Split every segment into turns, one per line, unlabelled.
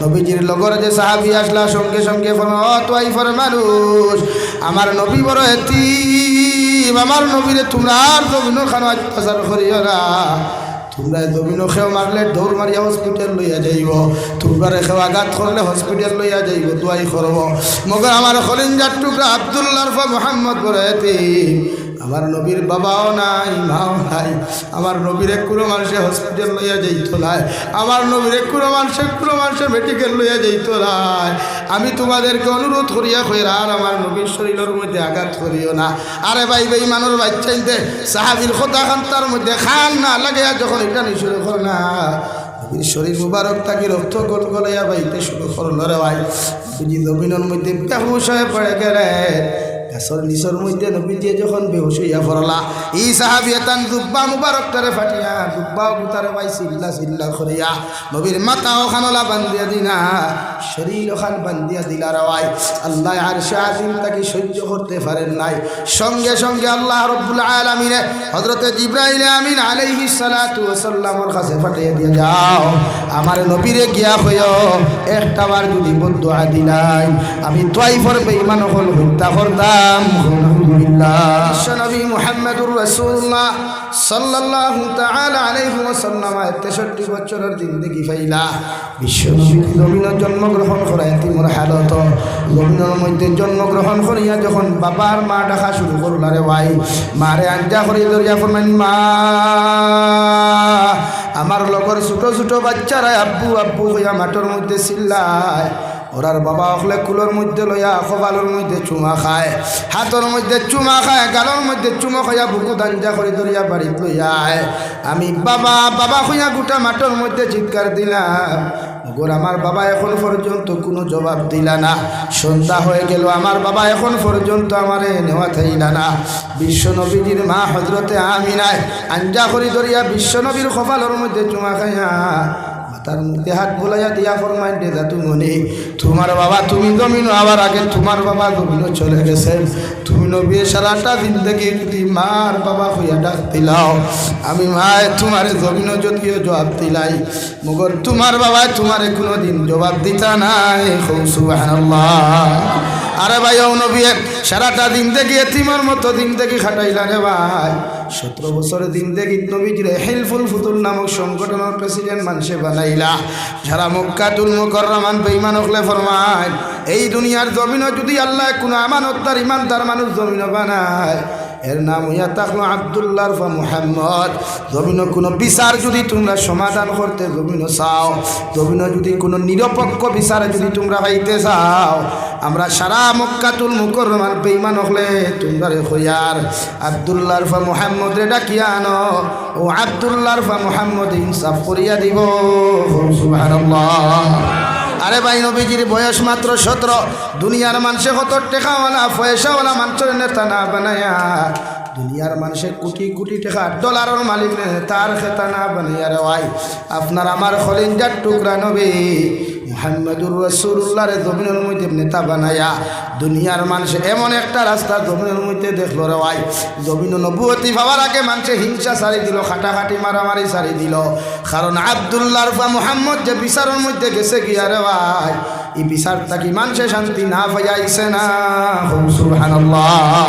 নবীজির লগর যে সাহাবী আসলা সঙ্গে সঙ্গে তোয়াইফের মানুষ আমার নবী বড় এতিম আমার নবীরে তোমরা আর জমিন খানো অত্যাচার করিও না তোমরা জমিন খেও মারলে দৌড় মারিয়া হসপিটাল লইয়া যাইব তোমরা খেও আঘাত করলে হসপিটাল লইয়া যাইব দোয়াই করব মগর আমার খলিঞ্জার টুকরা আব্দুল্লাহ মোহাম্মদ বড় এতিম আমার নবীর বাবাও নাই মাও নাই আমার নবীর কোনো মানুষে হসপিটাল লইয়া যাইত নাই আমার নবীর কোনো মানুষে মেডিকেল লইয়া যাইত নাই আমি তোমাদেরকে অনুরোধ করিয়া কইরা আর আমার নবীর শরীরের মধ্যে আঘাত করিও না আরে ভাই ভাই মানুষ বাচ্চাইতে সাহাবীর কথা খান তার মধ্যে খান না লাগে যখন এটা নি শুরু কর না নবীর শরীর মুবারক থাকি রক্ত গল গলাইয়া বাইতে শুরু করল রে ভাই বুঝি জমিনের মধ্যে বেহুশ হয়ে পড়ে গেলে গাছর নিচর মধ্যে নবীজি যখন বেহুশ হইয়া পড়লা এই সাহাবী তান জুব্বা মুবারকটারে ফাটিয়া জুব্বা গুতারে ভাই চিল্লা চিল্লা করিয়া নবীর মাথা ওখানলা বান্ধিয়া দিনা শরীর ওখান বান্ধিয়া দিলা রাওয়াই আল্লাহ আরশে আজিম তাকে সহ্য করতে পারেন নাই সঙ্গে সঙ্গে আল্লাহ রব্বুল আলামিনে হযরতে জিবরাইল আমিন আলাইহিস সালাতু ওয়াস সালামের কাছে পাঠিয়ে দিয়ে যাও আমার নবীরে গিয়া কইও একটাবার যদি বদদুয়া দিলাই আমি তাইফের বেঈমান হল হত্যা করতাম বিশ্বনবী মুহাম্মদুর রাসূলুল্লাহ সাল্লাল্লাহু তাআলা আলাইহি ওয়াসাল্লাম 63 বছরের জিন্দেগি পাইলা বিশ্বনবী জমিনে জন্মগ্রহণ করা এতিমের হালত জমিনের মধ্যে জন্মগ্রহণ করিয়া যখন বাবার মা ডাকা শুরু করলা রে ভাই মারে আঞ্জা করে দরিয়া ফরমান মা আমার লগর ছোট ছোট বাচ্চারা আব্বু আব্বু হইয়া মাঠের মধ্যে চিল্লায় ওরার বাবা হলে কুলোর মধ্যে লইয়া কপালের মধ্যে চুমা খায় হাতের মধ্যে চুমা খায় গালের মধ্যে চুমা খাইয়া বুকু দাঞ্জা করে ধরিয়া বাড়িতে লইয়া আমি বাবা বাবা হইয়া গোটা মাঠের মধ্যে চিৎকার দিলাম গোর আমার বাবা এখন পর্যন্ত কোনো জবাব দিলা না সন্ধ্যা হয়ে গেল আমার বাবা এখন পর্যন্ত আমারে নেওয়া থাইলা না বিশ্বনবীজির মা হযরতে আমিনায় আঞ্জা করে ধরিয়া বিশ্বনবীর কপালের মধ্যে চুমা খাইয়া তার মধ্যে হাত বোলাইয়া দিয়া ফরমাইন দে তুমি তোমার বাবা তুমি জমিন আবার আগে তোমার বাবা জমিনও চলে গেছে তুমি নবী সারাটা জিন্দগি যদি মার বাবা হইয়া ডাক দিলাও আমি মায় তোমার জমিনও যদিও জবাব দিলাই মগর তোমার বাবায় তোমারে কোনোদিন জবাব দিতা নাই সুবহানাল্লাহ আরে ভাই ও নবী সারাটা জিন্দগি এতিমের মতো জিন্দগি খাটাইলা রে ভাই 17 বছরের জিন্দগি নবীজির হেলফুল ফুতুল নামক সংগঠনের প্রেসিডেন্ট মানুষে বানাইলা যারা মক্কাতুল মুকাররমান বেঈমান হলে ফরমায় এই দুনিয়ার জমিনও যদি আল্লাহ কোনো আমানতদার ইমানদার মানুষ জমিন বানায় এর নাম হইয়া থাকলো আব্দুল্লাহ বা মুহাম্মদ জমিনও কোনো বিচার যদি তোমরা সমাধান করতে জমিনও চাও জমিনও যদি কোনো নিরপেক্ষ বিচারে যদি তোমরা পাইতে চাও আমরা সারা মক্কাতুল মুকাররমান বেঈমান হলে তোমরা রে হইয়ার আব্দুল্লাহ বা মুহাম্মদ রে ডাকিয়া আনো ও আব্দুল্লাহ বা মুহাম্মদ ইনসাফ করিয়া দিব সুবহানাল্লাহ আরে ভাই নবীজির বয়স মাত্র 17 দুনিয়ার মানুষে কত টাকাওয়ালা পয়সাওয়ালা মানুষের নেতা না বানায়া দুনিয়ার মানুষে কোটি কোটি টাকা ডলারের মালিক তার খেতা না বানাইয়া রে ভাই আপনার আমার খলিঞ্জার টুকরা নবী মুহাম্মদুর রাসূলুল্লাহ রে জমিনের মধ্যে নেতা বানায়া দুনিয়ার মানুষ এমন একটা রাস্তা জমিনের মধ্যে দেখলো রে ভাই জমিন নবুয়তি পাওয়ার আগে মানুষে হিংসা ছাড়ি দিল খাটাখাটি মারামারি ছাড়ি দিল কারণ আব্দুল্লাহ বা মুহাম্মদ যে বিচারের মধ্যে গেছে গিয়া রে ভাই এই বিচার থাকি মানুষে শান্তি না পাইয়াইছে না সুবহানাল্লাহ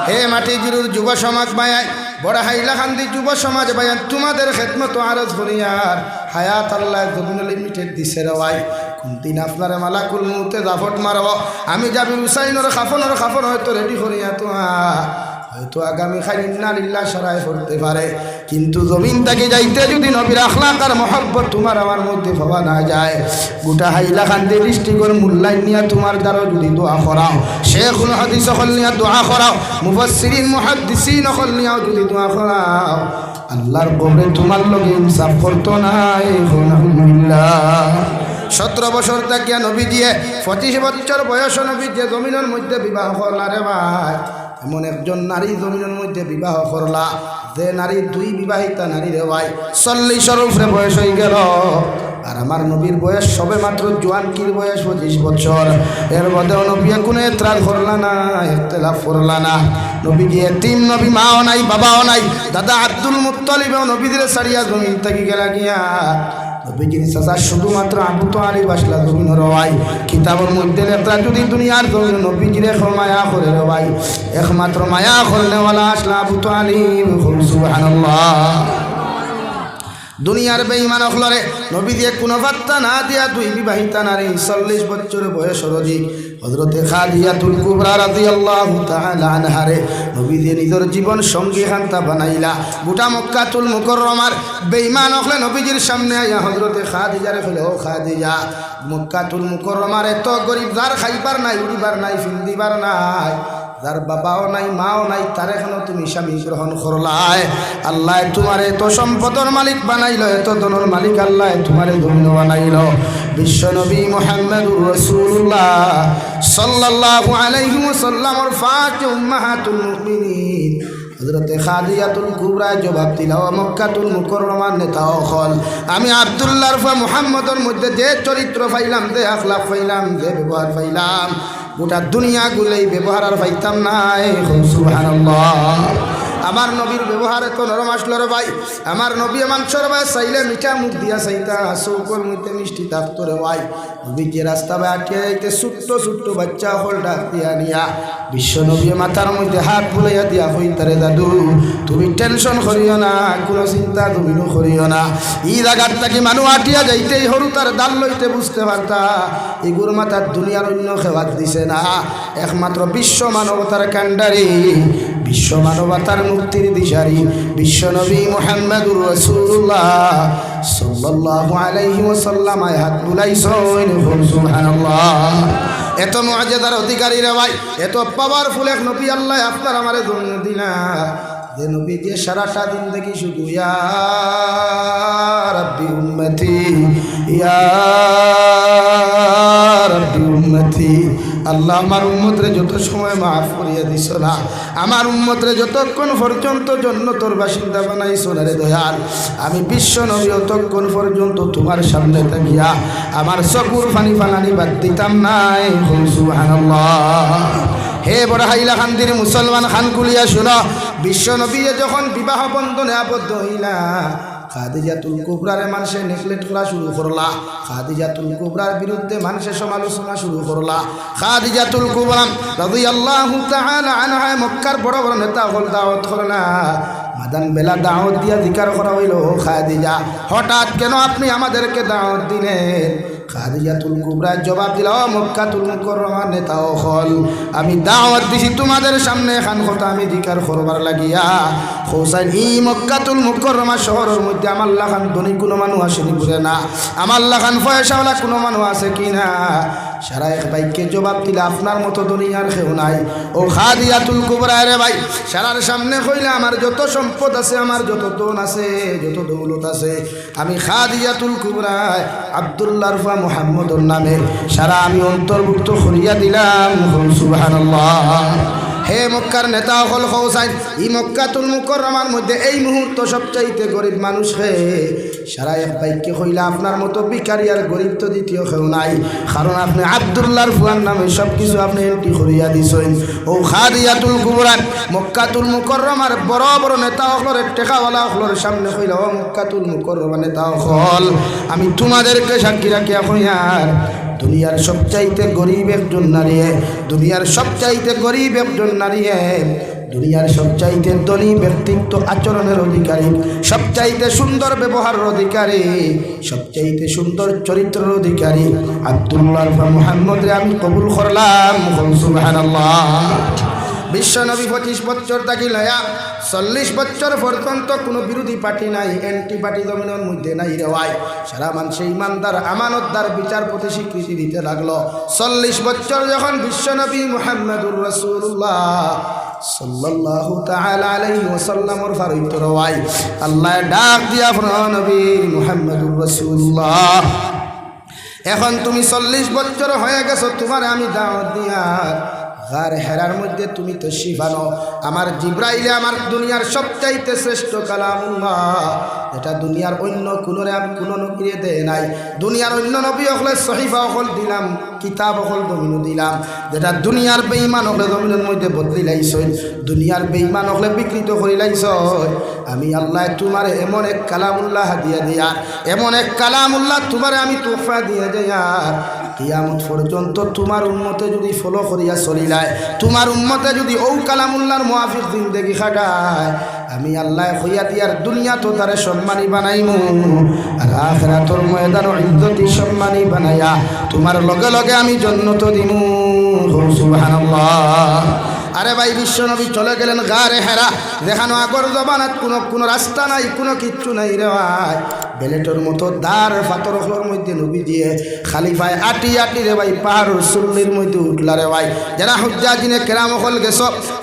হে মাটি জিরুর যুব সমাজ বায়ায় বড় হাইলাকান্দি যুব সমাজ বায়ান তোমাদের খেদমত আরজ করিয়ার হায়াত আল্লাহ জমিন লিমিটেড দিছে রে ভাই কোন দিন আপনার মালাকুল মউতে জাফট মারব আমি যাবি হুসাইনের খাফন হয়তো রেডি করিয়া হয়তো আগামী খাই ইন্না লিল্লাহ শরায় পড়তে পারে কিন্তু জমিন থেকে যাইতে যদি নবীর আখলাক আর মহব্বত তোমার আমার মধ্যে ভাবা না যায় গোটা হাইলাকান্দি ডিস্ট্রিক্টের মূল্যায়ন নিয়ে তোমার দ্বারা যদি দোয়া করাও শেখুল হাদিস হল নিয়ে দোয়া করাও মুফাসসিরিন মুহাদ্দিসিন হল নিয়ে যদি দোয়া করাও আল্লাহর কবরে তোমার লগে ইনসাফ করতো না আলহামদুলিল্লাহ 17 বছর থাকিয়া নবীজি 25 বছর বয়স নবীজি জমিনের মধ্যে বিবাহ করলা রে ভাই এমন একজন নারী জমিনের মধ্যে বিবাহ করলা যে নারী 2 বিবাহিতা নারী রে ভাই 40 উপরে বয়স হয়ে গেল আর আমার নবীর বয়স সবে মাত্র জোয়ানকির বয়স 25 বছর এর মধ্যেও নবী কোনো এতরাজ করলা না ইখতিলাফ করলা না নবীজি এতিম নবী মাও নাই বাবাও নাই দাদা আব্দুল মুত্তালিবও নবীদের সারিয়া জমিন থেকে গেলা গিয়া নবীজির চাচা শুধুমাত্র আবু তালিব আসলা জমিন রওয়াই কিতাবের মধ্যে লেখা যদি দুনিয়ার জমিন নবীজির মায়া করে রওয়াই একমাত্র মায়া করনেওয়ালা আসলা আবু তালিব। সুবহানাল্লাহ। দুনিয়ার বেঈমান হলরে নবী দিয়ে কোনো বার্তা না দিয়া দুই বিবাহিতা নারী 40 বছর বয়সের অধিক হযরতে খাদিজাতুল কুবরা রাদিয়াল্লাহু তাআলা আনহারে নবী দিয়ে নিজের জীবন সঙ্গী খান্তা বানাইলা। গোটা মক্কাতুল মুকাররমার বেঈমান হলে নবীজির সামনে আইয়া হযরতে খাদিজারে কইল, ও খাদিজা, মক্কাতুল মুকাররমার এত গরিব, যার খাইবার নাই, উড়িবার নাই, ফিন্দিবার নাই, যার বাবাও নাই, মাও নাই, তার এখনো তুমি স্বামী গ্রহণ করলাই। আল্লাহ তোমার এত সম্পদের মালিক বানাইল, এত ধনের মালিক আল্লাহ তোমার ধন্য বানাইল। বিশ্বনবী মুহাম্মদুর রাসূলুল্লাহ সাল্লাল্লাহু আলাইহি ওয়াসাল্লামের ফাতে উম্মাহাতুল মুমিনিন হযরতে খাদিজাতুল কুবরা জবাব দিল, মক্কাতুল মুকাররমার নেতা হল আমি আব্দুল্লাহর ফা মুহাম্মদের মধ্যে যে চরিত্র পাইলাম, যে আখলাক পাইলাম, যে ব্যবহার পাইলাম, গোটা দুনিয়া গুলোই ব্যবহার আর পাইতাম নাই। সুবহানাল্লাহ। আমার নবীর ব্যবহার এত নরম আসলো রে ভাই। আমার নবী মাংসর ভাই চাইলে মিঠা মুখ দিয়া চাইতা, চৌকর মধ্যে মিষ্টি থাকতো রে ভাই। নবী যে রাস্তা ভাই আটকে যাইতে ছোট্ট ছোট্ট বাচ্চা হল ডাক দিয়া নিয়া বিশ্ব নবী মাথার মধ্যে হাত ফুলাইয়া দিয়া হইতারে, দাদু তুমি টেনশন করিও না, কোনো চিন্তা তুমিও করিও না। ই জায়গার থাকি মানুষ আটিয়া যাইতেই হরু তার দাল লইতে বুঝতে পারতা এগুর মাথার দুনিয়ার অন্য খেবাদ দিছে না, একমাত্র বিশ্ব মানবতার কাণ্ডারি, বিশ্ব মানবতার মুক্তির দিশারি বিশ্বনবী মুহাম্মদুর রাসূলুল্লাহ সাল্লাল্লাহু আলাইহি ওয়াসাল্লাম হাত বুলাইছেন। সুবহানাল্লাহ। এত মুআজিজার অধিকারী রে ভাই, এত পাওয়ারফুল এক নবী আল্লাহ আপনার আমারে জন্ম দিনা, যে নবী যে সারাটা দিন দেখি শুধু ইয়া রাব্বি উম্মতি, ইয়া রাব্বি উম্মতি, আল্লাহ আমার উম্মতরে যত সময় মাফ করিয়া দিছ না, আমার উম্মতরে যতক্ষণ পর্যন্ত জান্নাতের বাসিন্দা বানাইছ না রে দয়াল, আমি বিশ্ব নবী ততক্ষণ পর্যন্ত তোমার সামনে থাকিয়া আমার চকুর পানি ফালানি বাদ দিতাম নাই। সুবহানাল্লাহ। হে বড় হাইলাকান্দির মুসলমান খানকুলিয়া শুনো, বিশ্ব নবী যখন বিবাহ বন্ধনে আবদ্ধ হইলা, খাদিজাতুল কুবরার মানুষে নেগলেক্ট করা শুরু করলা, খাদিজাতুল কুবরার বিরুদ্ধে মানুষের সমালোচনা শুরু করলা। খাদিজাতুল কুবরা রাদিয়াল্লাহু তাআলা আনহা মক্কার বড় বড় নেতা হল দাওয়াত করলা, মাদান বেলা দাওয়াত দিয়া জিকার করা হইল, খাদিজা হঠাৎ কেন আপনি আমাদেরকে দাওয়াত দিলেন? খাদিজাতুল কুবরা জবাব দিল, মক্কাতুল মুকাররমার নেতা হল আমি দাওয়াত দিছি তোমাদের সামনে খান কথা আমি জিকার করবার লাগিয়া। হোসাইন ই মক্কাতুল মুকাররমা শহরের মধ্যে আমার লাখান ধনী কোনো মানুষ আসেনি বলে না, আমার লাখান পয়সাওয়ালা কোনো মানুষ আছে কি না? সারা এক ভাইকে জবাব দিলে আপনার মতো দুনিয়ার কেউ নাই। ও খাদিজাতুল কুবরা রে ভাই, সারার সামনে কইলে আমার যত সম্পদ আছে, আমার যত ধন আছে, যত দৌলত আছে, আমি খাদিজাতুল কুবরা আব্দুল্লাহর ফা মুহাম্মদর নামে সারা আমি অন্তর্ভুক্ত করিয়া দিলাম। সুবহানাল্লাহ। হে মক্কার নেতা হল হোসাইন, ই মক্কাতুল মুকাররমার মধ্যে এই মুহূর্ত সবচাইতে গরিব মানুষ হে সারা এক বাইককে কইলা আপনার মতো ভিখারি আর গরিব তো দ্বিতীয় কেউ নাই, কারণ আপনি আব্দুল্লাহর ফুয়ার নামে সব কিছু আপনি এন্ট্রি করিয়া দিছেন। ও খাদিজাতুল কুবরা মক্কাতুল মুকাররমার বড় বড় নেতা হলর টেকাওয়ালা হলর সামনে কইলা, ও মক্কাতুল মুকাররমা নেতা হল আমি তোমাদেরকে সাক্ষী রাখিয়া কইয়ার দুনিয়ার সবচাইতে গরিব একজন নারী, দুনিয়ার সবচাইতে গরিব একজন নারী, দুনিয়ার সবচাইতে ধনী ব্যক্তিত্ব আচরণের অধিকারী, সবচাইতে সুন্দর ব্যবহারের অধিকারী, সবচাইতে সুন্দর চরিত্রের অধিকারী আব্দুল্লাহ মুহাম্মদরে আমি কবুল করলাম। সুবহানাল্লাহ। বিশ্বনবী 25 বছর থাকি লয়া 40 বছর পর্যন্ত কোনো বিরোধী পার্টি নাই, এন্টি পার্টি জমিনের মধ্যে নাই রেওয়াই, সারা মানুষ ইমানদার আমানতদার বিচারপতি স্বীকৃতি দিতে লাগলো। 40 বছর যখন বিশ্বনবী মুহাম্মদুর রাসূলুল্লাহ সাল্লাল্লাহু তাআলা আলাইহি ওয়াসাল্লামের ফারিত রওয়াই আল্লাহ ডাক দিয়া নবী মুহাম্মদুর রাসূলুল্লাহ, এখন তুমি 40 বছর হয়ে গেছো, তোমার আমি দাওয়াত দিয়া গার হেরার মধ্যে তুমি তো শিফানো, আমার জিব্রাইলে আমার দুনিয়ার সবচাইতে শ্রেষ্ঠ কালামুল্লাহ এটা দুনিয়ার অন্য কোনো নবীরে দেয় নাই। দুনিয়ার অন্য নবী হলে সহিফা হল দিলাম, কিতাব হল জমিনও দিলাম, যেটা দুনিয়ার বেঈমান হলে জমিনের মধ্যে বদলি লাইছই, দুনিয়ার বেঈমান হলে বিকৃত করে লাইছই। আমি আল্লাহ তোমারে এমন এক কালামুল্লাহ দিয়ে দিয়া, এমন এক কালামুল্লাহ তোমারে আমি তোহফা দিয়ে যাইয়া, কিয়ামত পর্যন্ত তোমার উম্মতে যদি ফলো করিয়া চলিলায়, তোমার উম্মতে যদি ও কালামুল্লাহর মুআফিক জিন্দেগি খাটায়, আমি আল্লাহ হইয়া দিয়ার দুনিয়া তো তারে সম্মানী বানাইমু, আর আখিরাতের ময়দানে ইজ্জতি সম্মানী বানাইয়া তোমার লগে লগে আমি জান্নাত দিমু। সুবহানাল্লাহ। আরে ভাই, বিশ্বনবী চলে গেলেন গারে হেরা, দেখানো আগর জমানাত কোনো রাস্তা নাই, কোনো কিচ্ছু নাই রে ভাই। বেলেটের মতো দার ফাতরগুলোর মধ্যে নবী দিয়ে খালিফায় আটি আটি রে ভাই পাহাড়ের সুল্লির মধ্যে উঠলা রে ভাই। যারা হুজ্জাজিনে কেরাম হল গেছ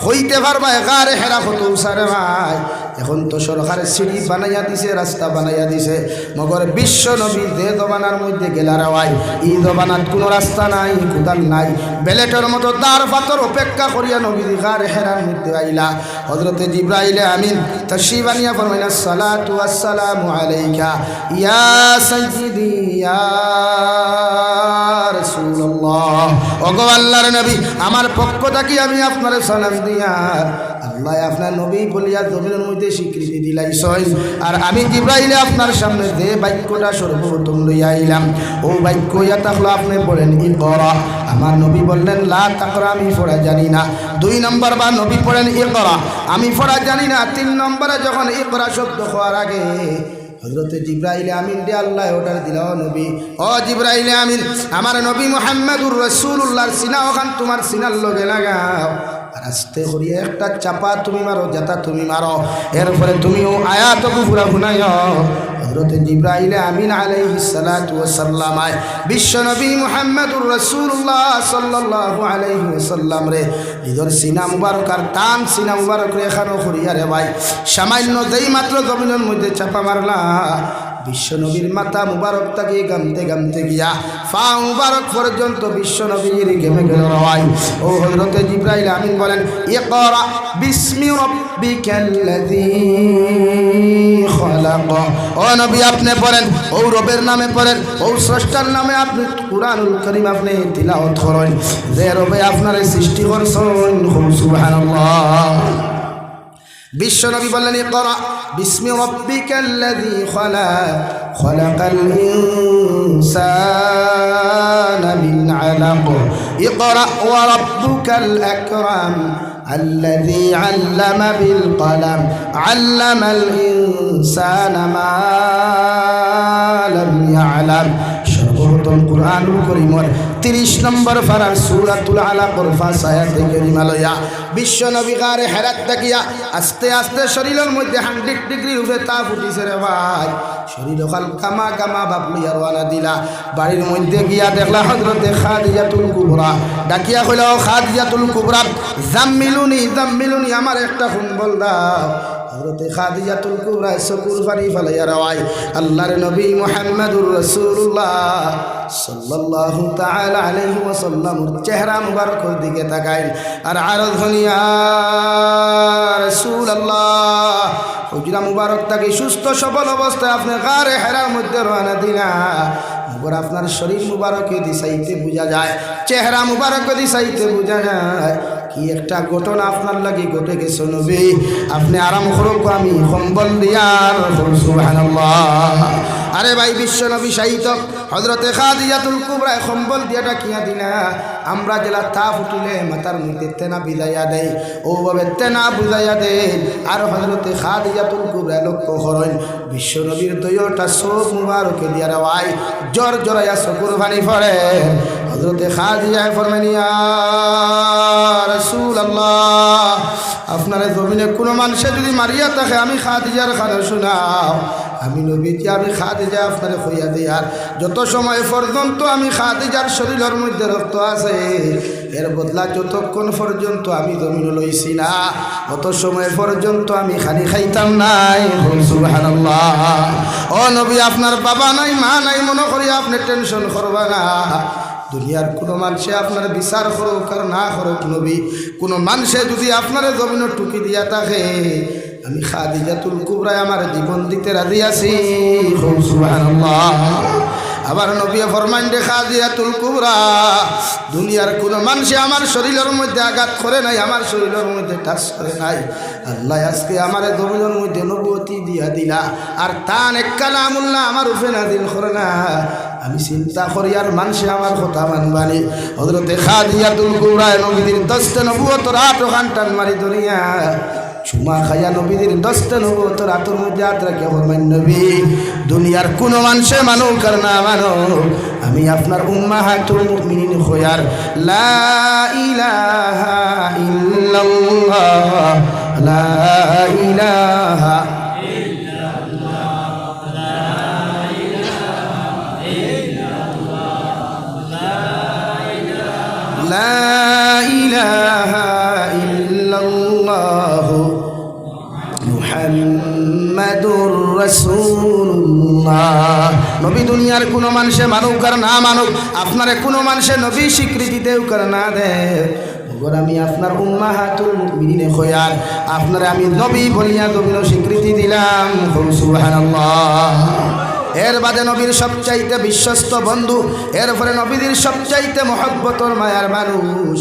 হইতে পারবা গারে হেরা কত উসারে ভাই। এখন তো সরকারের সিঁড়ি বানাইয়া দিছে, রাস্তা বানাইয়া দিছে, মগর বিশ্ব নবী যে জমানার মধ্যে গেলা রে ভাই, এই জমানাত কোনো রাস্তা নাই, কোদাল নাই, বেলেটের মতো দার ফাতর অপেক্ষা করিয়া নবী গারে হেরার মধ্যে আইলা। হযরতে জিবরাইল আমিন তাশরীফ আনিয়া ফরমাইলেন, সালাতু ওয়াসসালামু আলাইকা ইয়া সাইয়্যিদি ইয়া রাসূলুল্লাহ। ওগো আল্লাহর নবী, আমার পক্ষ থেকে আমি আপনারে সালাম দিয়া, আল্লাহ আপনার নবী বলিয়া জমিনের মধ্যে স্বীকৃতি দিলাইছই, আর আমি জিবরাইলে আপনার সামনে যে বাক্যটা সর্বপ্রথম লইয়া আইলাম, ও বাক্য ইয়া তাহলে আপনি বলেন ইকরা। আমার নবী বললেন লা তাকরা, আমি পড়া জানি না। 2 নম্বর বা নবী পড়েন ইকরা, আমি পড়া জানি না। 3 নম্বরে যখন ইকরা শব্দ হওয়ার আগে হযরতে জিবরাইল আমিন দিয়ে আল্লাহ অর্ডার দিল, নবী ও জিবরাইল আমিন, আমার নবী মুহাম্মদুর রাসূলুল্লাহর সিনা ওখান তোমার সিনার লগে লাগাও, আর আস্তে করিয়া একটা চাপা তুমি মারো, যেটা তুমি মারো, এরপরে তুমিও আয়াত পুরা শুনাইও। হযরতে জিবরাইল আমিন আলাইহিস সালাতু ওয়াস সালাম বিশ্ব নবী মুহাম্মদুর রাসূলুল্লাহ সাল্লাল্লাহু আলাইহি ওয়াসাল্লাম রে নিজের সিনা মুবারক আর টান সিনা মুবারক রেখানো করিয়া রে ভাই সামান্য যেই মাত্র জমিনের মধ্যে চাপা মারলা, বিশ্ব নবীর মাথা মুবারক তাকে গামতে গামতে গিয়া পা মুবারক পর্যন্ত বিশ্ব নবীর গেমে গেল ভাই। ও হযরতে জিবরাইল আমিন বলেন, ইকরা বিসমি রাব্বিকাল্লাযী খালাক। ও নবী আপনি পড়েন, ও রবের নামে পড়েন, ও স্রষ্টার নামে আপনি কুরআনুল কারীম আপনি তিলাওয়াত করেন, যে রবে আপনার সৃষ্টি করছেন। সুবহানাল্লাহ। বিশ্ব নবী বললেন, ইকরা বিসমি রাব্বিকাল্লাযী খালাক, খালাকাল ইনসানা মিন আলাক, ইকরা ওয়া রাব্বুকাল আকরাম আল্লাযী আল্লামা বিল কলম আল্লামাল ইনসানা মা লাম ইয়ালাম। সর্বপ্রথম কুরআনুল কারীমের 30 নম্বর পারার সূরাতুল আলাকের 5 আয়াতে কারিমা লইয়া বিশ্ব নবী গারে হেরাত তাকিয়া আস্তে আস্তে শরীরের মধ্যে 100 ডিগ্রি উপরে তাপ উঠিছে রে ভাই। শরীর ওখান কামা কামা বাপ লইয়া রওনা দিলা। বাড়ির মধ্যে গিয়া দেখলা হযরতে খাদিজাতুল কুবরা ডাকিয়া কইলা, ও খাদিজাতুল কুবরা, জাম্মিলুনি জাম্মিলুনি, আমার একটা কম্বল দাও। হযরতে খাদিজাতুল কুবরা চকুর পানি ফেলাইয়া রাওয়াই আল্লাহর নবী মুহাম্মদুর রাসূলুল্লাহ সাল্লাল্লাহু তাআলা আলাইহি ওয়াসাল্লাম চেহারা মুবারকের দিকে তাকাইল আর আরজ হনিয়া রাসূলুল্লাহ, হুজরা মুবারক তাকে সুস্থ সবল অবস্থায় আপনি গারে হেরার মধ্যে রওনা দিলা। মগর আপনার শরীর মুবারকে দিশাইতে বোঝা যায়, চেহারা মুবারকে দিশাইতে বোঝা যায় কি একটা ঘটনা আপনার লাগি ঘটে গেছে নবী। আপনি আরাম করুক, আমি কম্বল দিয়ার। সুবহানাল্লাহ। আরে ভাই, বিশ্ব নবী সাহিত্য হযরতে খাদিজাতুল কুবরা কম্বল দিয়া ডাকিয়া দিলা। আমরা জেলা তাপ উঠিলে মাথার মধ্যে তেনা বিজাইয়া দেয়, ওভাবে তেনা বুঝাইয়া দেয়। আর হযরতে খাদিজাতুল কুবরা লক্ষ্য করেন বিশ্ব নবীর দইটা চোখ মুবারকে দিয়া রাওয়াই জ্বর জড়াইয়া চকুর পানি পড়ে। হযরতে খাদিজা ফরমানি, ইয়া রাসূলুল্লাহ, আপনার জমিনে কোনো মানুষে যদি মারিয়া থাকে আমি খাদিজার খানা শোনাও। আমি নবীজি, আমি খাদিজা আপনারে কইয়া দিই, আর যত সময় পর্যন্ত আমি খাদিজার শরীরের মধ্যে রক্ত আছে, এর বদলা যতক্ষণ পর্যন্ত আমি জমিন লইছি না অত সময় পর্যন্ত আমি খালি খাইতাম নাই। সুবহানাল্লাহ। ও নবী, আপনার বাবা নাই মা নাই মনে করি আপনি টেনশন করবা না। দুনিয়ার কোনো মানুষে আপনার বিচার করুক আর না করুক, নবী কোনো মানুষে যদি আপনার জমিনে টুকি দিয়া থাকে আমি খাদিজাতুল কুবরা আমার জীবন দিতে রাজি আছি। সুবহানাল্লাহ। আবার নবী ফরমান যে খাদিজাতুল কুবরা দুনিয়ার কোনো মানুষে আমার শরীরের মধ্যে আঘাত করে নাই, আমার শরীরের মধ্যে টাচ করে নাই। আল্লাহ আজকে আমার জমিনের মধ্যে নবুয়তি দিয়া দিলা, আর তান এক কালামুল্লাহ আমার উপরে নাযিল করে না। আমি চিন্তা করি আর মানুষে আমার কথা মানবানি। হযরতে খাদিজাতুল কুবরা নবীদের দস্তে নবুয়তর আটো খানটান মারি ধরিয়া চুমা খাইয়া নবীদের দস্তে নবুয়তর আটোর মধ্যে হাত রাখিয়া ফরমান, নবী দুনিয়ার কোনো মানুষে মানুক আর না মানুক, আমি আপনার উম্মাহাতুল মুমিনিন খোয়ার লা ইলাহা ইল্লাল্লাহ লা ইলাহা লা ইলাহা ইল্লাল্লাহ মুহাম্মাদুর রাসূলুল্লাহ। নবী দুনিয়ার কোনো মানুষে মানুক আর না মানুক, আপনারে কোনো মানুষে নবী স্বীকৃতি দেও কর না দে, আমি আপনার উম্মাহাতুল মুমিনিন খোয়ার আপনারে আমি নবী বলিয়া নবীর স্বীকৃতি দিলাম। সুবহানাল্লাহ। এর বাদে নবীর সবচাইতে বিশ্বস্ত বন্ধু, এরপরে নবীদের সবচাইতে মহব্বতর মায়ার মানুষ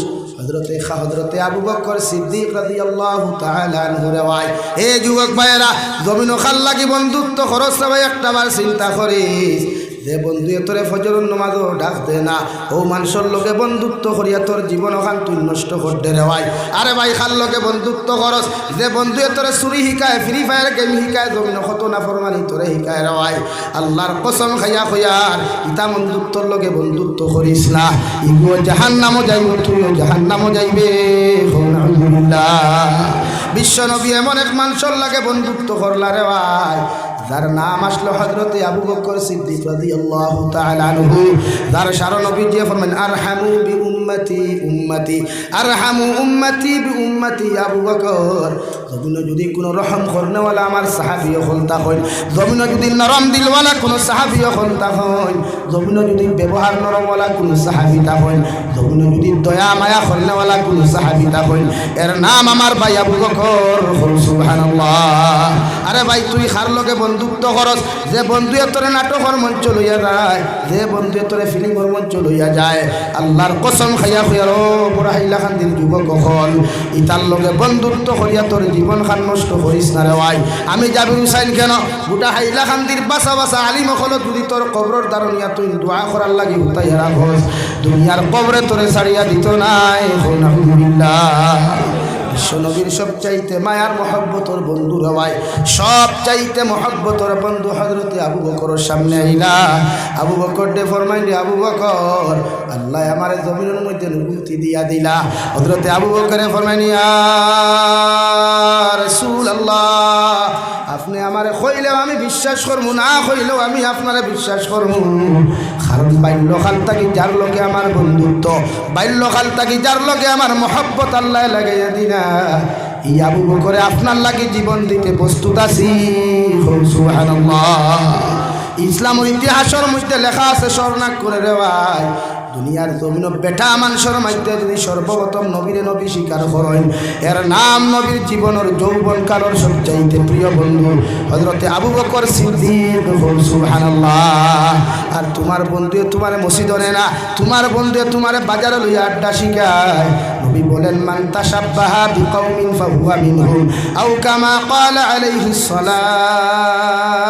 হযরতে আবু বকর সিদ্দিক রাদিয়াল্লাহু তাআলা আনহু রেওয়ায়। এ যুবক ভাইয়েরা, জমিন খাল লাগি বন্ধুত্ব খরচ ভাই একটা বার চিন্তা করিস, যে বন্ধু তোরে ফজরের নামাজও ডাক দে না, ও মানুষের লোকে বন্ধুত্ব করিয়া তোর জীবন ওখান তুই নষ্ট করতে রেওয়াই। আরে ভাই খাল লোকে বন্ধুত্ব খরচ, যে বন্ধু তোরে চুরি শিকায়, ফ্রি ফায়ার গেম শিকায়, জমিন কত না ফরমানি তোরে শিকায় রেওয়াই। আল্লাহর কসম খাইয়া খয়ার ইতা বন্ধুত্বর লোকে বন্ধুত্ব করিস না, ইগো জাহান্নামও যাইব, তুইও জাহান্নামও যাইবে। বিশ্ব নবী এমন এক মানুষের লাগে বন্ধুত্ব করলা রে ভাই, যার নাম আসলো হযরতে আবু বকর সিদ্দিক রাদিয়াল্লাহু তাআলা আনহু। যার সারা নবী দিয়ে ফরমান আরহামু বি উম্মতি উম্মতি, আরহামু উম্মতি বি উম্মতি আবু বকর। জমিনে যদি কোনো রহম করনেওয়ালা আমার সাহাবীও হলতা হইল, জমিনে যদি নরম দিলওয়ালা কোনো সাহাবীও হলতা হইল, জমিনে যদি ব্যবহার নরমওয়ালা কোনো সাহাবীটা হইল, জমিনে যদি দয়া মায়া করনেওয়ালা কোনো সাহাবীটা হইল, এর নাম আমার ভাই আবু বকর। সুবহানাল্লাহ। আরে ভাই তুই কার লগে বন্ধুত্ব করস, যে বন্ধু তোরে নাটকের মঞ্চ লইয়া যায়, যে বন্ধু তোরে ফিল্মের মঞ্চ লইয়া যায়, আল্লাহর কসম খাইয়া খুয়ার ও বড় হাইলাকান্দির যুবক হল, ইতার লগে বন্ধুত্ব করিয়া তোর জীবন খান নষ্ট করিস না রে ভাই। আমি জাবির হুসাইন কেন গোটা হাইলাকান্দির বাসা বাসা আলিম হলত যদি তোর কবরের দারণিয়া তুই দোয়া করার লাগি উতাই রাখস, দুনিয়ার কবরে তোরে ছাড়িয়া দিত নাই। আলহামদুলিল্লাহ। বিশ্বনবীর সবচাইতে মায়ার মহব্বতর বন্ধু রবাই, সবচাইতে মহব্বতর বন্ধু হযরতে আবু বকরের সামনে আইলা। আবু বকর ডে ফরমাইন, আবু বকর আল্লাহ আমার জমিনের মধ্যে নবুয়তি দিয়া দিলা। হযরতে আবু বকরে ফরমাইন, ইয়া রাসূলুল্লাহ, আপনি আমারে কইলেও আমি বিশ্বাস করবো, না কইলেও আমি আপনারে বিশ্বাস করবো। কারণ বাল্যকাল থাকি যার লোকে আমার বন্ধুত্ব, বাল্যকাল থাকি যার লোকে আমার মহব্বত আল্লাহ লাগাইয়া দিনা, এই আবু বকরে আপনার লাগে জীবন দিতে প্রস্তুত আছি। সুবহানাল্লাহ। ইসলামের ইতিহাসের মধ্যে লেখা আছে, স্মরণাক করে রে ভাই, দুনিয়ার জমিন বেটা মানুষের মধ্যে যদি সর্বপ্রথম নবীরে নবী স্বীকার করেন, এর নাম নবীর জীবনের যৌবন কালের সবচাইতে প্রিয় বন্ধু হযরতে আবু বকর সিদ্দিক। সুবহানাল্লাহ। আর তোমার বন্ধু তোমার মসজিদে না, তোমার বন্ধু তোমার বাজারে লইয়া আড্ডা শিখায়। নবী বলেন, মান তাশাব্বাহা বিকওমিন ফাহুয়া মিনহুম, আও কামা ক্বালা আলাইহিস সালাতু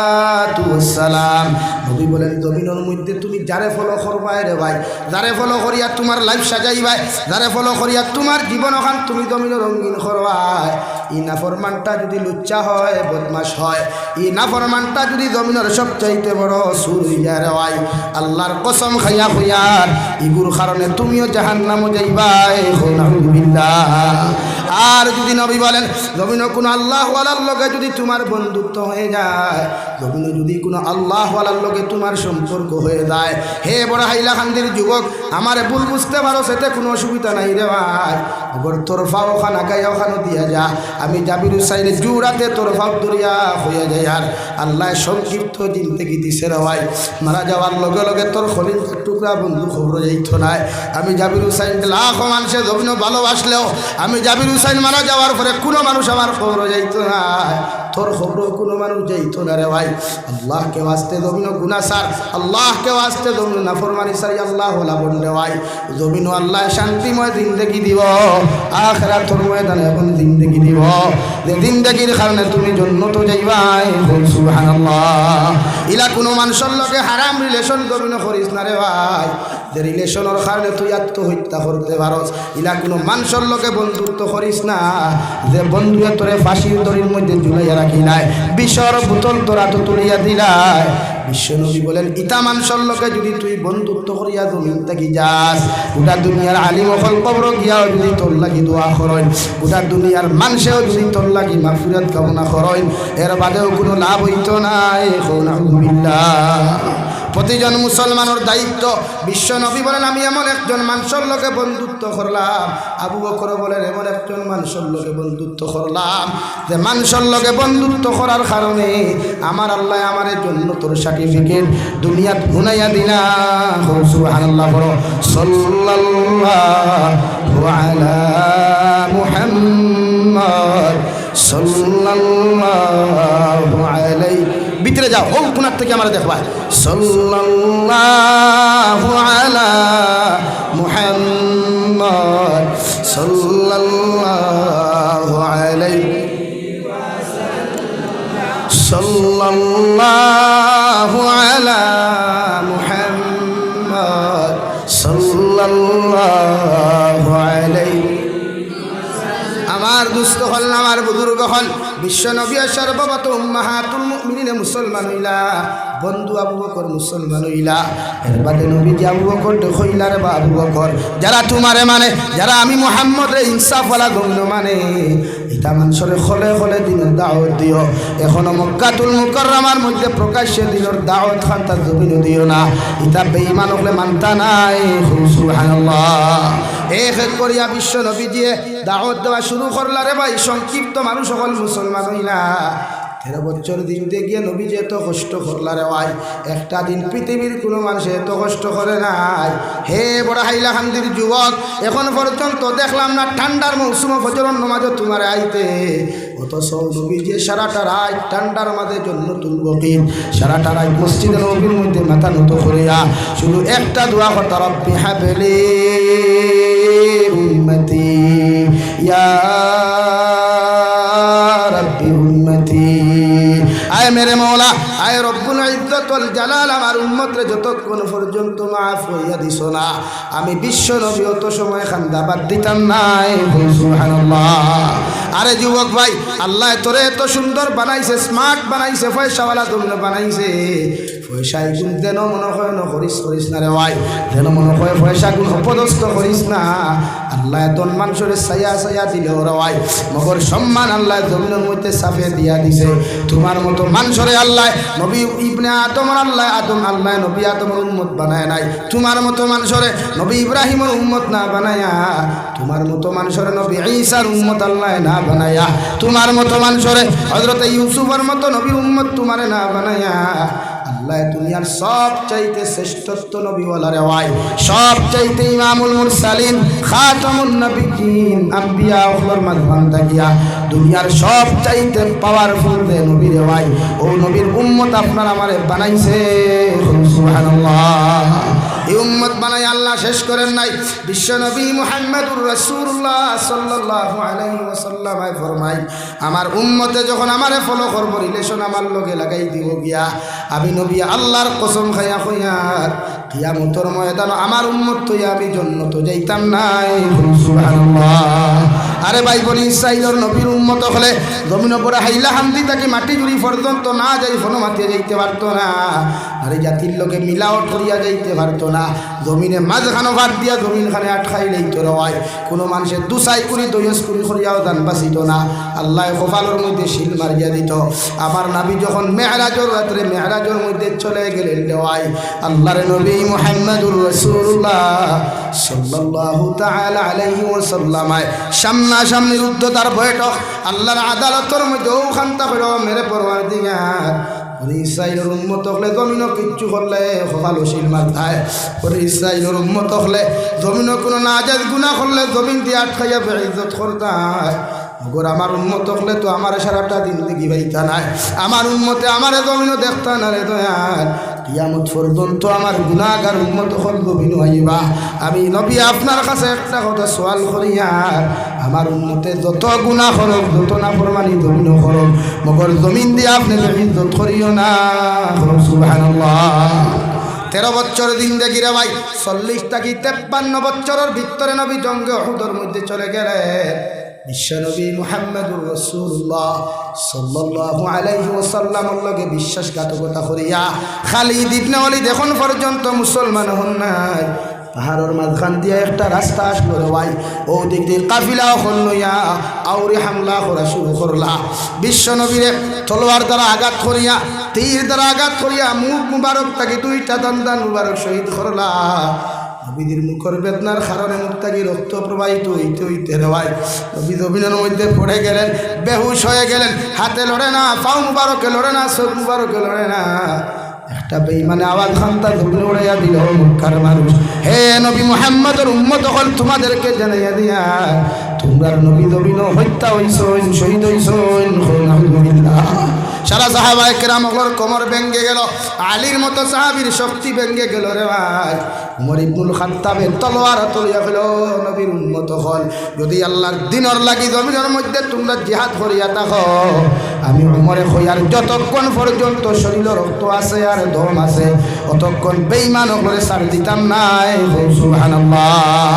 ওয়াস সালাম। নবী বলেন, জমিনের মধ্যে তুমি যারে ফলো করবাই রে ভাই, যারে ফলো করিয়া তোমার লাইফ সাজাইবাই, যারে ফলো করিয়া তোমার জীবন ওখান তুমি জমিনে রঙিন করবাই, ই নাফরমানটা যদি লুচ্চা হয়, বদমাশ হয়, ই নাফরমানটা যদি জমিনের সবচাইতে বড় সুর হইয়া রে ভাই, আল্লাহর কসম খাইয়া খুয়ার ইগুর কারণে তুমিও জাহান্নামে যাইবাই। আলহামদুলিল্লাহ। আর যদি নবী বলেন, জমিনে কোনো আল্লাহ ওয়ালার লগে যদি তোমার বন্ধুত্ব হয়ে যায়, জমিনে যদি কোনো আল্লাহ ওয়ালার লগে তোমার সম্পর্ক হয়ে যায়, হে বড় হাইলাকান্দির যুবক, আমার ভুল বুঝতে পারো, সেতে কোনো অসুবিধা নাই রে ভাই। ওগর তোরফাও খানা গায়ে ওখানে দিয়া যা আমি জাবির হুসাইনে জুরাতে তোরফাও দরিয়া হয়ে যায় আর আল্লাহ সংক্ষিপ্ত জিন্দগি দিছে রে ভাই মারা যাওয়ার লগে লগে তোর খলিল টুকরা বন্ধু খবর যাইত নাই আমি জাবির হুসাইন লাখ মানুষে যখন ভালোবাসলেও আমি জাবির হুসাইন মারা যাওয়ার পরে কোনো মানুষ আমার খবর যাইত না তোর খবর কোনো মানুষ যাইত না রে ভাই আল্লাহকে ওয়াস্তে জমিন গুনাহসার আল্লাহকে ওয়াস্তে জমিন নাফরমানি সারি আল্লাহ ওলা বললে ভাই জমিন আল্লাহ শান্তিময় জিন্দগি দিব আখিরাতের ময়দানে এখন জিন্দগি দিব যে জিন্দগির কারণে তুমি জান্নাতে যাইবাই সুবহানাল্লাহ ইলা কোনো মানুষের লগে হারাম রিলেশন জমিন করিস না রে ভাই যে রিলেশনের কারণে তুই আত্মহত্যা করতে পারস ইলা কোনো মানুষের লগে বন্ধুত্ব করিস না যে বন্ধুয়ে তোরে ফাঁসির দড়ির মধ্যে ঝুলাইয়া রাখি নাই বিষর বোতল তোরা তো তুলিয়া দিলাই বিশ্বনবী বলেন ইতা মানুষের লগে যদি তুই বন্ধুত্ব করিয়া জমিন থাকি যাস গোটা দুনিয়ার আলিম হল কবর গিয়াও যদি তোর লাগি দোয়া করেন গোটা দুনিয়ার মানুষেও যদি তোর লাগি মাগফিরাত কামনা করেন এর বাদেও কোনো লাভ হইত নাই আলহামদুলিল্লাহ প্রতিজন মুসলমানের দায়িত্ব বিশ্বনবী বলেন আমি এমন একজন মানুষের লগে বন্ধুত্ব করলাম আবু বকর বলেন এমন একজন মানুষের লগে বন্ধুত্ব করলাম যে মানুষের লগে বন্ধুত্ব করার কারণে আমার আল্লাহ আমার জন্য তোর সার্টিফিকেট দুনিয়াত গুনাইয়া দিলাম সুবহানাল্লাহ বলো সাল্লাল্লাহু আলা মুহাম্মদ সাল্লাল্লাহু আলাইহি ভিতরে যাও ও কোনার থেকে আমরা দেখবা সাল্লাল্লাহু আলা মুহাম্মদ সাল্লাল্লাহু আলাইহি সাল্লাল্লাহু আলা মুহাম্মদ সাল্লাল্লাহু আলাইহি আমার দুস্থ হল আমার বুজুর্গ হল বিশ্বনবী সর্বপ্রথম উম্মাহাতুল মুমিনিন মুসলমান হইলা বন্ধু আবু বকর মুসলমান হইলা এর বাদে নবীজি আবু বকর হইলা রে আবু বকর যারা তোমারে মানে যারা আমি মুহাম্মদ রে ইনসাফ ওয়ালা গণ্য মানে এটা মানুষরে খলে খলে দিনের দাওয়াত দিও এখনো মক্কাতুল মুকাররমার মধ্যে প্রকাশ্যে দিনের দাওয়াত খান তার জমিন দিও না এটা বেঈমান হলে মানতা নাই সুবহানাল্লাহ এক এক করিয়া বিশ্ব নবীজি দাওয়াত দেওয়া শুরু করলা রে ভাই সংক্ষিপ্ত মানুষ সকল মুসলমান হইলা 13 বছর দিন গিয়ে নবীজি এত কষ্ট করলা রে ভাই একটা দিন পৃথিবীর কোনো মানুষ এত কষ্ট করে নাই হে বড় হাইলা হান্দির যুবক এখন পর্যন্ত দেখলাম না ঠান্ডার মৌসুম ফজরের নামাজও তোমার আইতে অথচ নবীজি সারাটা রাত ঠান্ডার মাঝে জন্য তুলব কি সারাটা রাত মসজিদে নবীর মধ্যে মাথা নত করিয়া শুধু একটা দোয়া করতে রব্বি হাবলি উম্মতি ইয়া রব্বি উম্মতি আয় মেরে মৌলা আয় রব্বুল ইজ্জত ওয়াল জালাল আমার উম্মতরে যতক্ষণ পর্যন্ত মাফ হইয়া দিছ না আমি বিশ্ব নবী অত সময় খান্দাবাদ দিতাম নাই সুবহানাল্লাহ আরে যুবক ভাই আল্লাহ তোরে এত সুন্দর বানাইছে স্মার্ট বানাইছে পয়সাওয়ালা তুমি বানাইছে পয়সায় গুণ যেন মনে হয় না করিস না রে ভাই যেন মনে হয় পয়সা গুণ অপদস্থ করিস না আল্লাহ তন মানুষের ছায়া দিলে ওরা ভাই মগর সম্মান আল্লাহ জমিনের মধ্যে সাফে দিয়া দিছে তোমার মতো মানুষরে আল্লাহ নবী ইবনে আদম আল্লাহ নবী আদমের উম্মত বানায় নাই তোমার মতো মানুষরে নবী ইব্রাহিমের উম্মত না বানায়া তোমার মতো মানুষরে নবী ঈসার উম্মত আল্লাহ না বানায়া তোমার মতো মানুষরে হযরত ইউসুফের মতো নবীর উম্মত তোমারে না বানায়া আল্লাহ দুনিয়ার সব চাইতে শ্রেষ্ঠত্ব নবীওয়ালা রে ভাই সব চাইতে ইমামুল মুরসালিন খাতামুন নবিয়্যিন আম্বিয়া ওগুলোর মাঝখান থাকিয়া দুনিয়ার সব চাইতে পাওয়ারফুল দে নবী রে ভাই ও নবীর উম্মত আপনার আমারে বানাইছে সুবহানাল্লাহ এই উম্মত বানাই আল্লাহ শেষ করেন নাই বিশ্ব নবী মুহাম্মদুর রাসূলুল্লাহ সাল্লাল্লাহু আলাইহি ওয়াসাল্লাম ফরমাই আমার উম্মতে যখন আমারে ফলো করব রিলেশন আমার লগে লাগাই দিব গিয়া আমি নবী আল্লাহর কসম খাইয়া কইয়ার কিয়ামতের ময়দানে আমার উম্মত তো আমি জান্নাতে যাইতাম নাই সুবহানাল্লাহ আরে ভাই বনি ইসরাইলের নবীর উম্মত হলে জমিনের উপরে হাইলা হামদি তাকে মাটি জুড়ি পর্যন্ত না যাই ফোনো মাতিয়ে যাইতে পারতো না আরে জাতির লোকে মিলাওট করিয়া যাইতে পারতো না জমিনে মাঝখানো ভাত দিয়া জমিনখানে আটকাই লইতো হয় কোনো মানুষের দুসাই করি দইস করি করিয়াও দান বাঁচিত না আল্লাহ কপালের মধ্যে শিল মারিয়া দিত আমার নাবি যখন মেহরাজের রাত্রে মেহরাজের মধ্যে চলে গেলেন দেওয়াই আল্লাহর নবী মুহাম্মাদুর রাসূলুল্লাহ সাল্লাল্লাহু তাআলা আলাইহি ওয়াসাল্লাম সামনাসামনি উদ্ধতার বৈঠক আল্লাহর আদালতের মধ্যে ওখানটা হলো মেরে পরওয়ারদিগার বনি ইসরাইলের উম্মত হলে জমিনও কিচ্ছু করলে সকাল ওসিল মাথায় বনি ইসরাইলের উম্মত হলে জমিনও কোনো নাজায়েজ গুনাহ করলে জমিন দিয়ে আটকাইয়া বেইজ্জত করতায়। মগর আমার উম্মত হলে তো আমার সারাটা জিন্দেগি বাইতা নাই, আমার উম্মতে আমারে জমিনও দেখতা না রে দয়াল। কিয়ামত পর্যন্ত আমার গুনাহগার উম্মত হল জমিন হইবা। আমি নবী আপনার কাছে একটা কথা সওয়াল করিয়া, আমার উম্মতে যত গুনাহ করুক যত নাফরমানি জমিন করুক মগর জমিন দিয়ে আপনি বেইজ্জত করিও না। সুবহানাল্লাহ। 13 বছর জিন্দেগি রে ভাই, 40 থেকে 53 বছরের ভিতরে নবী জঙ্গে উহুদের মধ্যে চলে গেলেন। বিশ্বনবী মুহাম্মদুর রাসূলুল্লাহ সাল্লাল্লাহু আলাইহি ওয়াসাল্লামের লগে বিশ্বাসঘাতকতা করিয়া খালিদ ইবনে ওয়ালিদ এখন পর্যন্ত মুসলমান হন নাই। পাহাড়ের মাঝখান দিয়ে একটা রাস্তা আসলো রে ভাই, ও দিক দিয়ে কাফিলা হইয়া আউরি হামলা করা শুরু করলা। বিশ্বনবীরে তলোয়ার দ্বারা আঘাত করিয়া, তীর দ্বারা আঘাত করিয়া মুখ মুবারক তাকে 2টা দন্দান মুবারক শহীদ করলা। নবীদের মুখের বেদনার কারণে মুখ থেকে রক্ত প্রবাহিত হইতে হইতে রেওয়ায় নবী জমিনের মধ্যে পড়ে গেলেন, বেহুশ হয়ে গেলেন। হাতে লড়ে না, পাও মুবারকে লড়ে না, চোখ মুবারকে লড়ে না। একটা বেঈমানে আওয়াজ খান্তা জমিন উড়াইয়া দিল, মক্কার মানুষ, হে নবী মুহাম্মদের উম্মত হল তোমাদেরকে জানাইয়া দিয়া তোমরা নবী জমিন হত্যা হইছেন, শহীদ হইছেন। আলহামদুলিল্লাহ। সারা সাহাবায়ে কেরামগুলোর কোমর ভেঙে গেল, আলীর মতো সাহাবীর শক্তি ভেঙে গেল রে ভাই। উমর ইবনুল খাত্তাবের তলোয়ার তুলিয়া ফেল, নবীর উম্মত হল যদি আল্লাহর দিনের লাগি জমিনের মধ্যে তোমরা জিহাদ করিয়া থাকো, আমি উমরে কইয়ার যতক্ষণ পর্যন্ত শরীরে রক্ত আছে আর দম আছে অতক্ষণ বেঈমান হলে ছাড় দিতাম নাই। সুবহানাল্লাহ।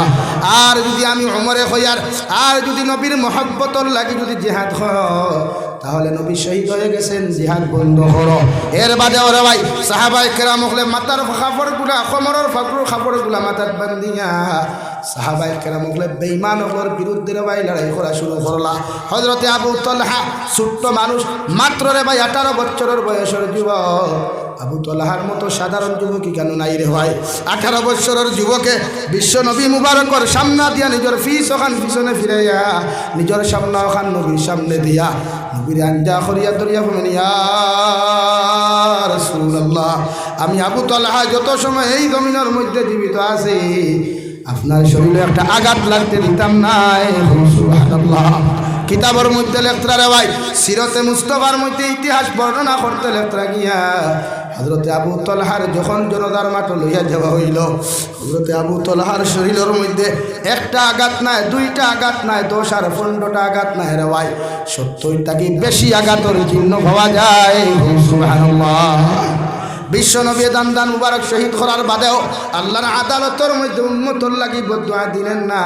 আর যদি আমি উমরে কইয়ার আর যদি নবীর মহব্বতর লাগি যদি জিহাদ হয় তাহলে নবী শহীদ হয়ে গেছেন, জিহাদ বন্ধ করো। এর বাদে ওরে ভাই সাহাবায়ে কেরাম হলে মাথার কাপড়গুলা, কোমরের কাপড়গুলা মাথার বান্ধিয়া সাহাবায়ে কেরাম হলে বেঈমান হলোর বিরুদ্ধে রে ভাই লড়াই করা শুরু করলা। হযরতে আবু তালহা ছোট্ট মানুষ, মাত্র রে ভাই 18 বছরের বয়সের যুবক। আবু তালহার মতো সাধারণ যুবকই কেন নাই রে ভাই? 18 বছরের যুবকে বিশ্ব নবী মুবারকর সামনে দিয়া নিজের ওখান পিছনে ফিরাইয়া নিজের সামনে ওখান নবীর সামনে দিয়া নবীর আঞ্জা করিয়া ধরিয়া বলেন, ইয়া রাসূলুল্লাহ, আমি আবু তালহা যত সময় এই জমিনের মধ্যে জীবিত আছি আপনার শরীরে একটা আঘাত লাগতে দিতাম নাই। সুবহানাল্লাহ। কিতাবের মধ্যে লেখরা রে ভাই, সিরতে মুস্তাফার মধ্যে ইতিহাস বর্ণনা করতে লেখরা গিয়া হযরতে আবু তালহার যখন জনতার মাঠ লইয়া যাওয়া হইল, হযরতে আবু তালহার শরীরের মধ্যে একটা আঘাত নাই, 2টা আঘাত নাই, 10 আর 15টা আঘাত নাই রে ভাই, 70টা কি বেশি আঘাতের চিহ্ন পাওয়া যায়। সুবহানাল্লাহ। বিশ্ব নবী দান মুবারক শহীদ করার বাদেও আল্লাহর আদালতের মধ্যে উম্মতর লাগি বদুয়া দিলেন না।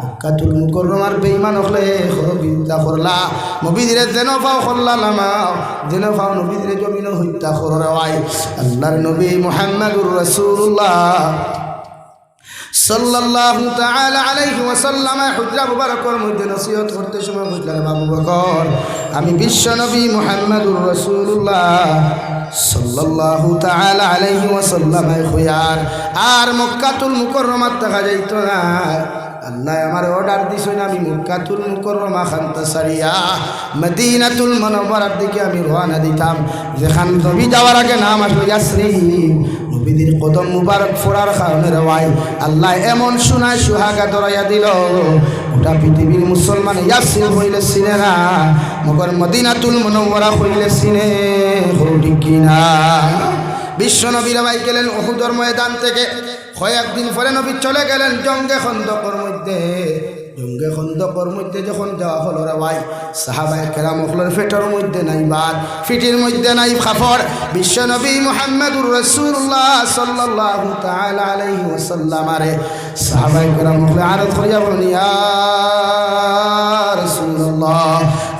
মক্কাতুল মুকাররমার বেঈমান হলে বিদ্যা করলা, নবীদের যেন পাও করলা লামাও, যেন পাও নবীদের জমিন হত্যা কররা ভাই। আল্লাহর নবী মুহাম্মদুর রাসূলুল্লাহ সাল্লাল্লাহু তাআলা আলাইহি ওয়াসাল্লাম হুজরা মুবারকের মধ্যে নসিহত করতে সময় বুঝলেন, আবু বকর, আমি বিশ্ব নবী মুহাম্মদুর রাসূলুল্লাহ সাল্লাল্লাহু তাআলা আলাইহি ওয়াসাল্লাম খুয়ার আর মক্কাতুল মুকাররমাত দেখা যাইত না। আল্লাহ আমার অর্ডার দিছেন আমি মক্কাতুল মুকাররমা খানতা সারিয়া মদিনাতুল মুনাওয়ারার দিকে আমি রওনা দিতাম, যেখান নবী যাওয়ার আগে নাম আসলো ইয়াসরিব। নবীদের কদম মুবারক ফোড়ার কারণে ভাই আল্লাহ এমন শোনায় সুহাগা ধরাইয়া দিল, ওটা পৃথিবীর মুসলমান ইয়াসরিব হইলে চিনে না, মগর মদিনাতুল মুনাওয়ারা হইলে চিনে। ঠিক কিনা? বিশ্ব নবীরা ভাই গেলেন উহুদের ময়দান থেকে, কয়েকদিন পরে নবী চলে গেলেন জঙ্গে খন্দকের মধ্যে। জঙ্গে খন্দকের মধ্যে যখন যাওয়া হলো রে ভাই, সাহাবায়ে কেরাম হলের পেটের মধ্যে নাই ভাত, পিঠির মধ্যে নাই কাপড়। বিশ্ব নবী মুহাম্মদুর রাসূলুল্লাহ সাল্লাল্লাহু তাআলা আলাইহি ওয়াসাল্লাম আরে সাহাবায়ে কেরাম হলে আরজ করিয়া বলেন, ইয়া রাসূলুল্লাহ,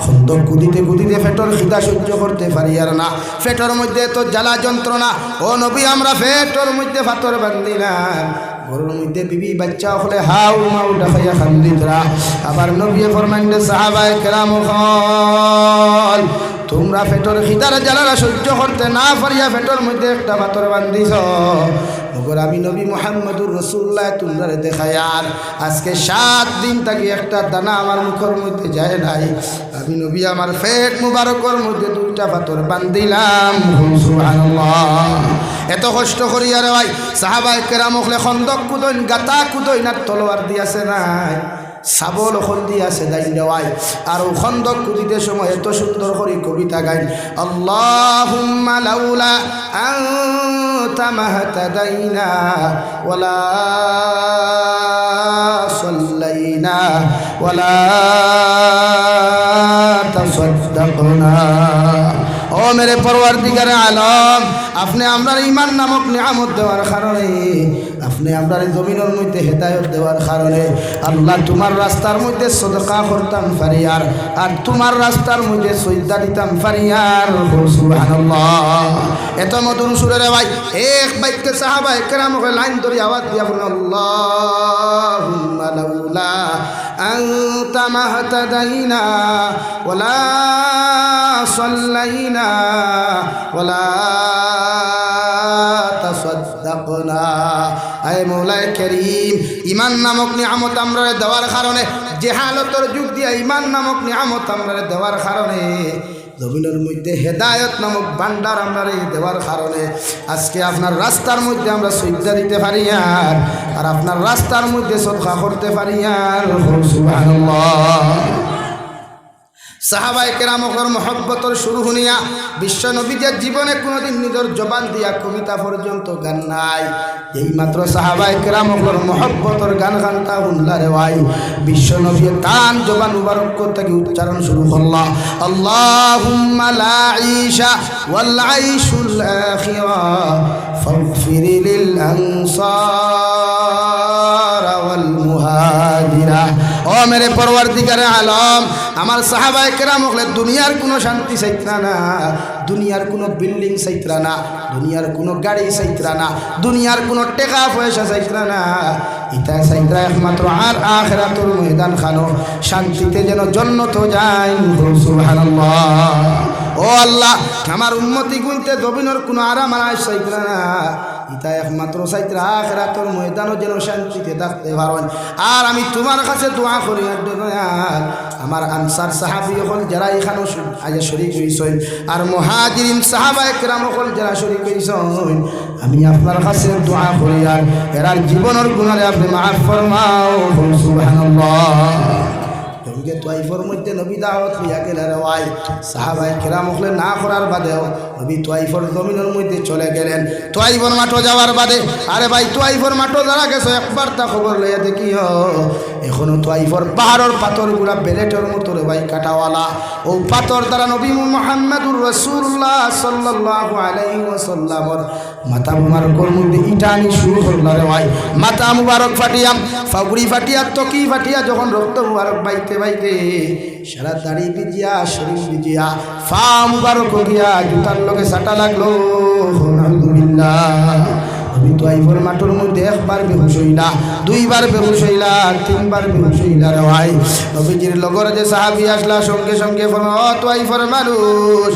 খন্দক কুদিতে কুদিতে পেটের খিদা সহ্য করতে পারি আর না, পেটের মধ্যে তো জ্বালা যন্ত্রণা। ও নবী, আমরা পেটের মধ্যে পাথর বান্ধিলাম, ঘরের মধ্যে বিবি বাচ্চা হলে হাউ মাউ ডাকাইয়া খান্দিতরা। আবার নবী ফরমাইলেন, সাহাবায়ে কেরাম হল তোমরা পেটর খিদার জ্বালারা সহ্য করতে না পারিয়া পেটর মধ্যে একটা পাথর বান্ধিছ, মগর আমি নবী মুহাম্মদুর রাসূলুল্লাহ তোমরা দেখায়ার আজকে 7 দিন থাকি একটা দানা আমার মুখের মধ্যে যায় নাই। আমি নবী আমার পেট মুবারকের মধ্যে 2টা পাথর বান্ধিলাম। সুবহানাল্লাহ। এত কষ্ট করি আরে ভাই সাহাবায়ে কেরাম হলে খন্দক কুদইন গাতা কুদইন আর তলোয়ার দিয়াছে নাই, সাবল ওখন দিয়ে আছে দাইন দেওয়াই। আর ও খন্দক কুদিতে সময় এত সুন্দর করে কবিতা গাইন, আল্লাহুম্মা লাউলা আনতা মাহতাদাইনা ওয়ালা সাল্লাইনা ওয়ালা তাসাদ্দাকনা। ও মেরে পরওয়ারদিগারে আলম, আপনি আমরা ইমান নামক নিয়ামত দেওয়ার কারণে, আপনি আমরা জমিনের মধ্যে হেদায়ত দেওয়ার কারণে আল্লাহ তোমার রাস্তার মধ্যে সদকা করতাম ফারিয়ার, আর তোমার রাস্তার মধ্যে সজদা দিতাম ফারিয়ার। সুবহানাল্লাহ। এত মধুর সুরে রে ভাই এক বাক্যে সাহাবায়ে কেরামকে লাইন ধরে আওয়াজ দিয়া বলেন, আল্লাহুম্মা লাউলা আনতা মাহতাদাইনা ওয়ালা সাল্লাইনা ওয়ালা তাসাদ্দাকনা। আয় মৌলায়ে কারীম, ঈমান নামক নিয়ামত আমরা দেওয়ার কারণে, জেহালতের যুগ দিয়া ঈমান নামক নিয়ামত আমরা দেওয়ার কারণে, জমিনের মধ্যে হেদায়ত নামক ভান্ডার আমরা দেওয়ার কারণে আজকে আপনার রাস্তার মধ্যে আমরা সজদা দিতে পারি আর আপনার রাস্তার মধ্যে সদকা করতে পারি। সুবহানাল্লাহ। সাহাবায়ে কেরামকর মহব্বতর শুরু শুনিয়া বিশ্ব নবীদের জীবনে কোনোদিন নিজের জবান দিয়া কবিতা পর্যন্ত গান নাই। এইমাত্র সাহাবায়ে কেরামকর মহব্বতর গান গানটা শুনলা রে ভাই, বিশ্ব নবী তান জবান মুবারক থেকে উচ্চারণ শুরু করলা, আল্লাহুম্মা লা ঈশা ওয়াল আইশুল আখিরা ফাগফির লিল আনসার ওয়াল মুহাজিরা। ও মেরে পরওয়ারদিগারে আলম, আমার সাহাবায়ে কেরাম হলে দুনিয়ার কোনো শান্তি চাইতরা না, দুনিয়ার কোনো বিল্ডিং চাইতরা না, দুনিয়ার কোনো গাড়ি চাইতরা না, দুনিয়ার কোনো টাকা পয়সা চাইতরা না, এটা চাইতরা একমাত্র আর আখিরাতুল ময়দান খানো শান্তিতে যেন জান্নাত যায়। সুবহানাল্লাহ। ও আল্লাহ, আমার উম্মতি গুনতে জমিনের কোনো আরাম আর চাইতরা না, এটা একমাত্র চাইতরা আখিরাতুল ময়দানও যেন শান্তিতে থাকতে পারেন। আর আমি তোমার কাছে দোয়া করি আমার আনসার সাহাবী হল যারা এখানে আজ শরীক হইছেন আর মুহাজিরিন সাহাবায়ে কেরাম হল যারা শরীক হইছেন, আমি আপনার কাছে দোয়া করি আর এরার জীবনের গুনাহ আপনি মাফ ফরমাও। সুবহানাল্লাহ। তোমাকে তোয়াইফের মধ্যে নবী দাওয়াত লইয়া গেলেন ভাই, সাহাবায়ে কেরাম হলে না করার বাদেও নবী তোয়াইফের জমিনের মধ্যে চলে গেলেন। তোয়াইফের মাঠে যাওয়ার বাদে আরে ভাই তোয়াইফের মাঠে যারা গেছে একবার তা খবর লইয়া দেখিও, এখনো তোয়াইফের পাহাড়ের পাথরগুলা বেলেটের মতো রে ভাই কাটাওয়ালা। ও পাথর দ্বারা নবী মুহাম্মদুর রাসূলুল্লাহ সাল্লাল্লাহু আলাইহি ওয়াসাল্লামের মাথা মুবারকের মধ্যে ইটানি শুরু করলো রে ভাই। মাথা মুবারক ফাটিয়া, ফাগুড়ি ফাটিয়া, তকি ফাটিয়া যখন রক্ত মুবারক বাইতে বাইতে সারা দাড়ি ভিজিয়া, শরীর ভিজিয়া, ফা মুবারক গিয়া জুতার লগে সাটা লাগলো। আলহামদুলিল্লাহ। নবী তোয়াইফের মাঠের মধ্যে একবার বেহুশ হইলা, দুইবার বেহুশ হইলা, তিনবার বেহুশ হইলা রে ভাই। নবীজির লগর যে সাহাবী আসলা সঙ্গে সঙ্গে ও তোয়াইফের মানুষ,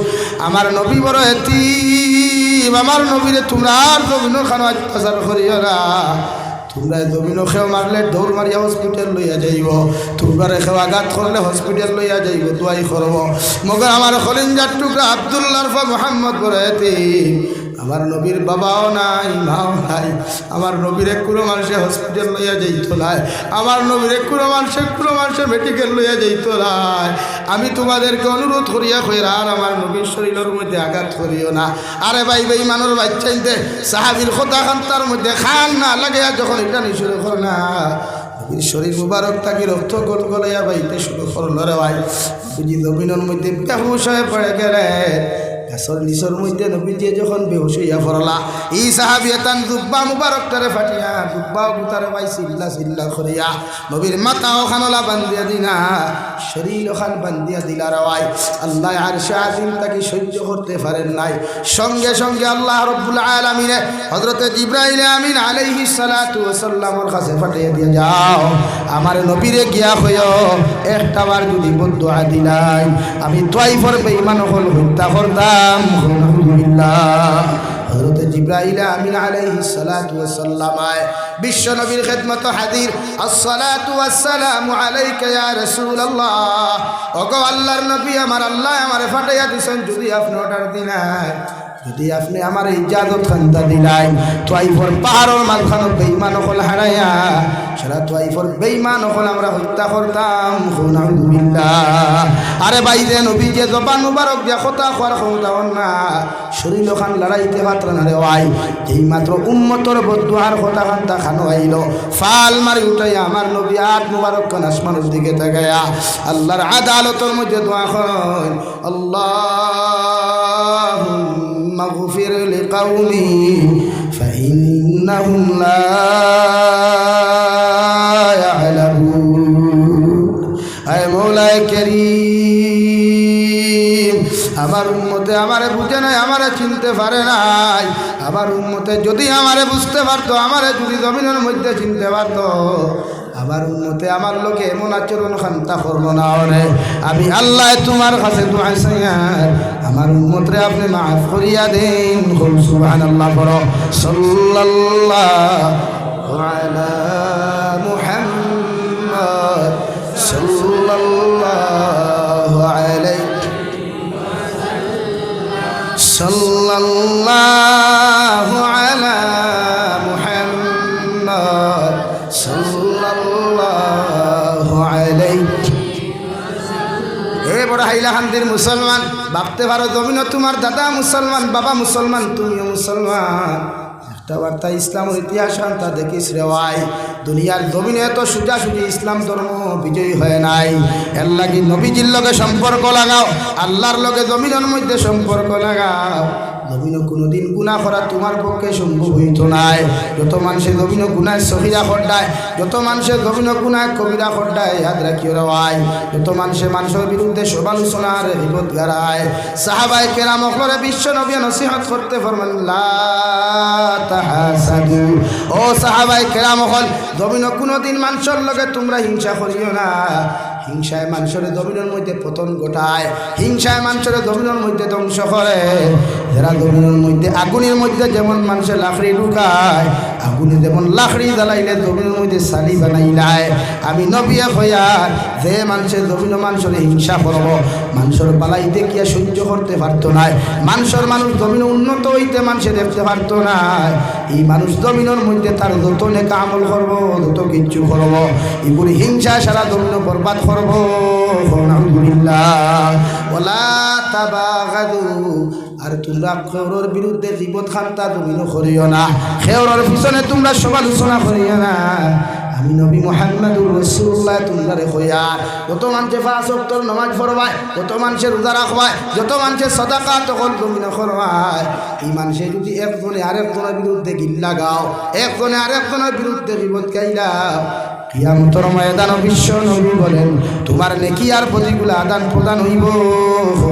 আমার নবী বড় এতিম, আমার নবীরে তোমরা আর জমিন খানো অত্যাচার করিও না, তোমরা জমিন খেও মারলে দৌড় মারিয়া হসপিটাল লইয়া যাইব, তোমরা খেও আঘাত করলে হসপিটাল লইয়া যাইব, দোয়াই করব। মগর আমার খলিঞ্জার টুকরা আব্দুল্লাহ মোহাম্মদ বড় এতিম, আমার নবীর বাবাও নাই, মাও নাই, আমার নবীর কোনো মানুষে হসপিটাল লইয়া যাইত নাই, আমার নবীর কোনো মানুষে মেডিকেল লইয়া যাইত নাই। আমি তোমাদেরকে অনুরোধ করিয়া কইরা আর আমার নবীর শরীরের মধ্যে আঘাত করিও না। আরে ভাই ভাই মানুষ বাচ্চাইতে সাহাবীর কথা খান তার মধ্যে খান না লাগে, যখন এটা নিশুরু কর না নবীর শরীর মুবারক থাকি রক্ত গোল গলাইয়া বাইতে শুরু করল রে ভাই। বুঝি জমিনের মধ্যে বেহুশ হয়ে পড়ে গেলেন। গাছর নিচর মধ্যে নবীজি যখন বেহুশ হইয়া পড়লা ই সাহাবিয়ে তান জুব্বা মুবারকটারে ফাটিয়া জুব্বা গুতারে ভাই চিল্লা চিল্লা করিয়া নবীর মাথা ওখানলা বান্ধিয়া দিনা শরীর ওখান বান্ধিয়া দিলা রাওয়াই আল্লাহ আরশে আজিম তাকে সহ্য করতে পারেন নাই। সঙ্গে সঙ্গে আল্লাহ রব্বুল আলামিনে হযরতে জিবরাইল আমিন আলাইহিস সালাতু ওয়াস সালামের কাছে পাঠিয়ে দিয়ে যাও আমার নবীরে গিয়া হইও একটা বার যদি বদুয়া দিলাই আমি তাইফের বেঈমান হল হত্যা করতাম। আলহামদুলিল্লাহ হযরতে জিবরাইল আমিন আলাইহিস সালাতু ওয়াস সালাম বিশ্ব নবীর খিদমত হাজির আসসালাতু ওয়াস সালামু আলাইকা ইয়া রাসূলুল্লাহ। ওগো আল্লাহর নবী আমার আল্লাহ আমারে পাঠাইয়া দিছেন যদি আপনি অর্ডার দিলাই যদি আপনি আমার ইজাজত খান্তা দিলাই তাইফের পাহাড়ের মাঝখানে বেঈমান হল হারাইয়া সারা তাইফের বেঈমান হল আমরা হত্যা করতাম। আলহামদুলিল্লাহ আরে ভাই যে নবী যে জবান মুবারক যে কথা কর ক্ষমতা না শরীর খান লড়াইতে পাত্র না রে ভাই যেই মাত্র উম্মতর বদুয়ার কথা খান্তা খানো আইল ফাল মারি উঠাই আমার নবী আট মুবারক খান আসমানের দিকে তাকায়া আল্লাহর আদালতের মধ্যে দোয়া করেন আল্লাহুম্মা গফির লিকাউমি ফাইন্নাহুম লা আয় মৌলায়ে কারীম আমার উম্মতে আমারে বুঝে নাই আমারে চিনতে পারে নাই আমার উম্মতে যদি আমারে বুঝতে পারতো আমারে যদি জমিনের মধ্যে চিনতে পারতো আমার উম্মতে আমার লোকে এমন আচরণ খান্তা করবো না রে আমি আল্লাহ তোমার কাছে দোয়া চাই আমার উম্মতরে আপনি মাফ করিয়া দেন। সুবহানাল্লাহ পড়ো সাল্লাল্লাহু আলা মুহাম্মদ সাল্লাল্লাহু আলাইহি সাল্লাল্লাহু আলা মুহাম্মদ সাল্লাল্লাহু আলাইহি। এ বড় হাইলাকান্দির মুসলমান ভাবতে পারো জমিন তোমার দাদা মুসলমান বাবা মুসলমান তুমিও মুসলমান একটা বার্তা ইসলামের ইতিহাস তা দেখিস রে ভাই দুনিয়ার জমিনে এত সোজাসুজি ইসলাম ধর্ম বিজয়ী হয় নাই এর লাগি নবীজির লগে সম্পর্ক লাগাও আল্লাহর লগে জমিনের মধ্যে সম্পর্ক লাগাও। জমিন কোনোদিন গুনাহ করা তোমার পক্ষে সম্ভব হইত নাই যত মানুষের জমিন গুনায় সহিরা খড্ডায় যত মানুষের জমিন গুনায় কবিরা খড্ডায় ইয়াদ রাখিও রে ভাই যত মানুষের বিরুদ্ধে সমালোচনার বিপদ গারায় সাহাবায়ে কেরাম ওপরে বিশ্ব নবী নসিহত করতে ফরমান লা তাহাসাদু ও সাহাবায়ে কেরাম হল জমিন কোনোদিন মানুষের লগে তোমরা হিংসা করিও না হিংসায় মানুষের জমিনের মধ্যে পতন ঘটায় হিংসায় মানুষের জমিনের মধ্যে ধ্বংস করে যারা জমিনের মধ্যে আগুনের মধ্যে যেমন মানুষের লাকড়ি ঢুকায় আগুনে যেমন লাকড়ি জ্বালাইলে জমিনের মধ্যে সালি বানাইলায় আমি নবী হইয়ার যে মানুষের জমিন মানুষের হিংসা করব মানুষের বালাই দেখিয়া সহ্য করতে পারতো না মানুষ জমিন উন্নত হইতে মানুষে দেখতে পারতো না এই মানুষ জমিনের মধ্যে তার যত নেকা আমল করবো যত কিচ্ছু করবো এগুলি হিংসা সারা জমিন বরবাদ করবো। আলহামদুলিল্লাহ ওয়ালা তাবাগাদু আর তোমরা খেওরের বিরুদ্ধে জীবত খান্তা জমিন করিও না খেওরের পিছনে তোমরা সমালোচনা করিও না আমি নবী মুহাম্মদুর রাসূলুল্লাহ তোমরা কইয়া যত মানুষে পাঁচ ওয়াক্ত নামাজ পড়বায় যত মানুষে রোজা রাখবায় যত মানুষে সাদাকা তখন জমিন করবায় এই মানুষে যদি একজনে আরেকজনের বিরুদ্ধে গিল্লা গাও একজনে আরেকজনের বিরুদ্ধে জীবত গাইলাও কিয়ামতের ময়দানে বিশ্ব নবী বলেন তোমার নেকি আর প্রতিগুলো আদান প্রদান হইব।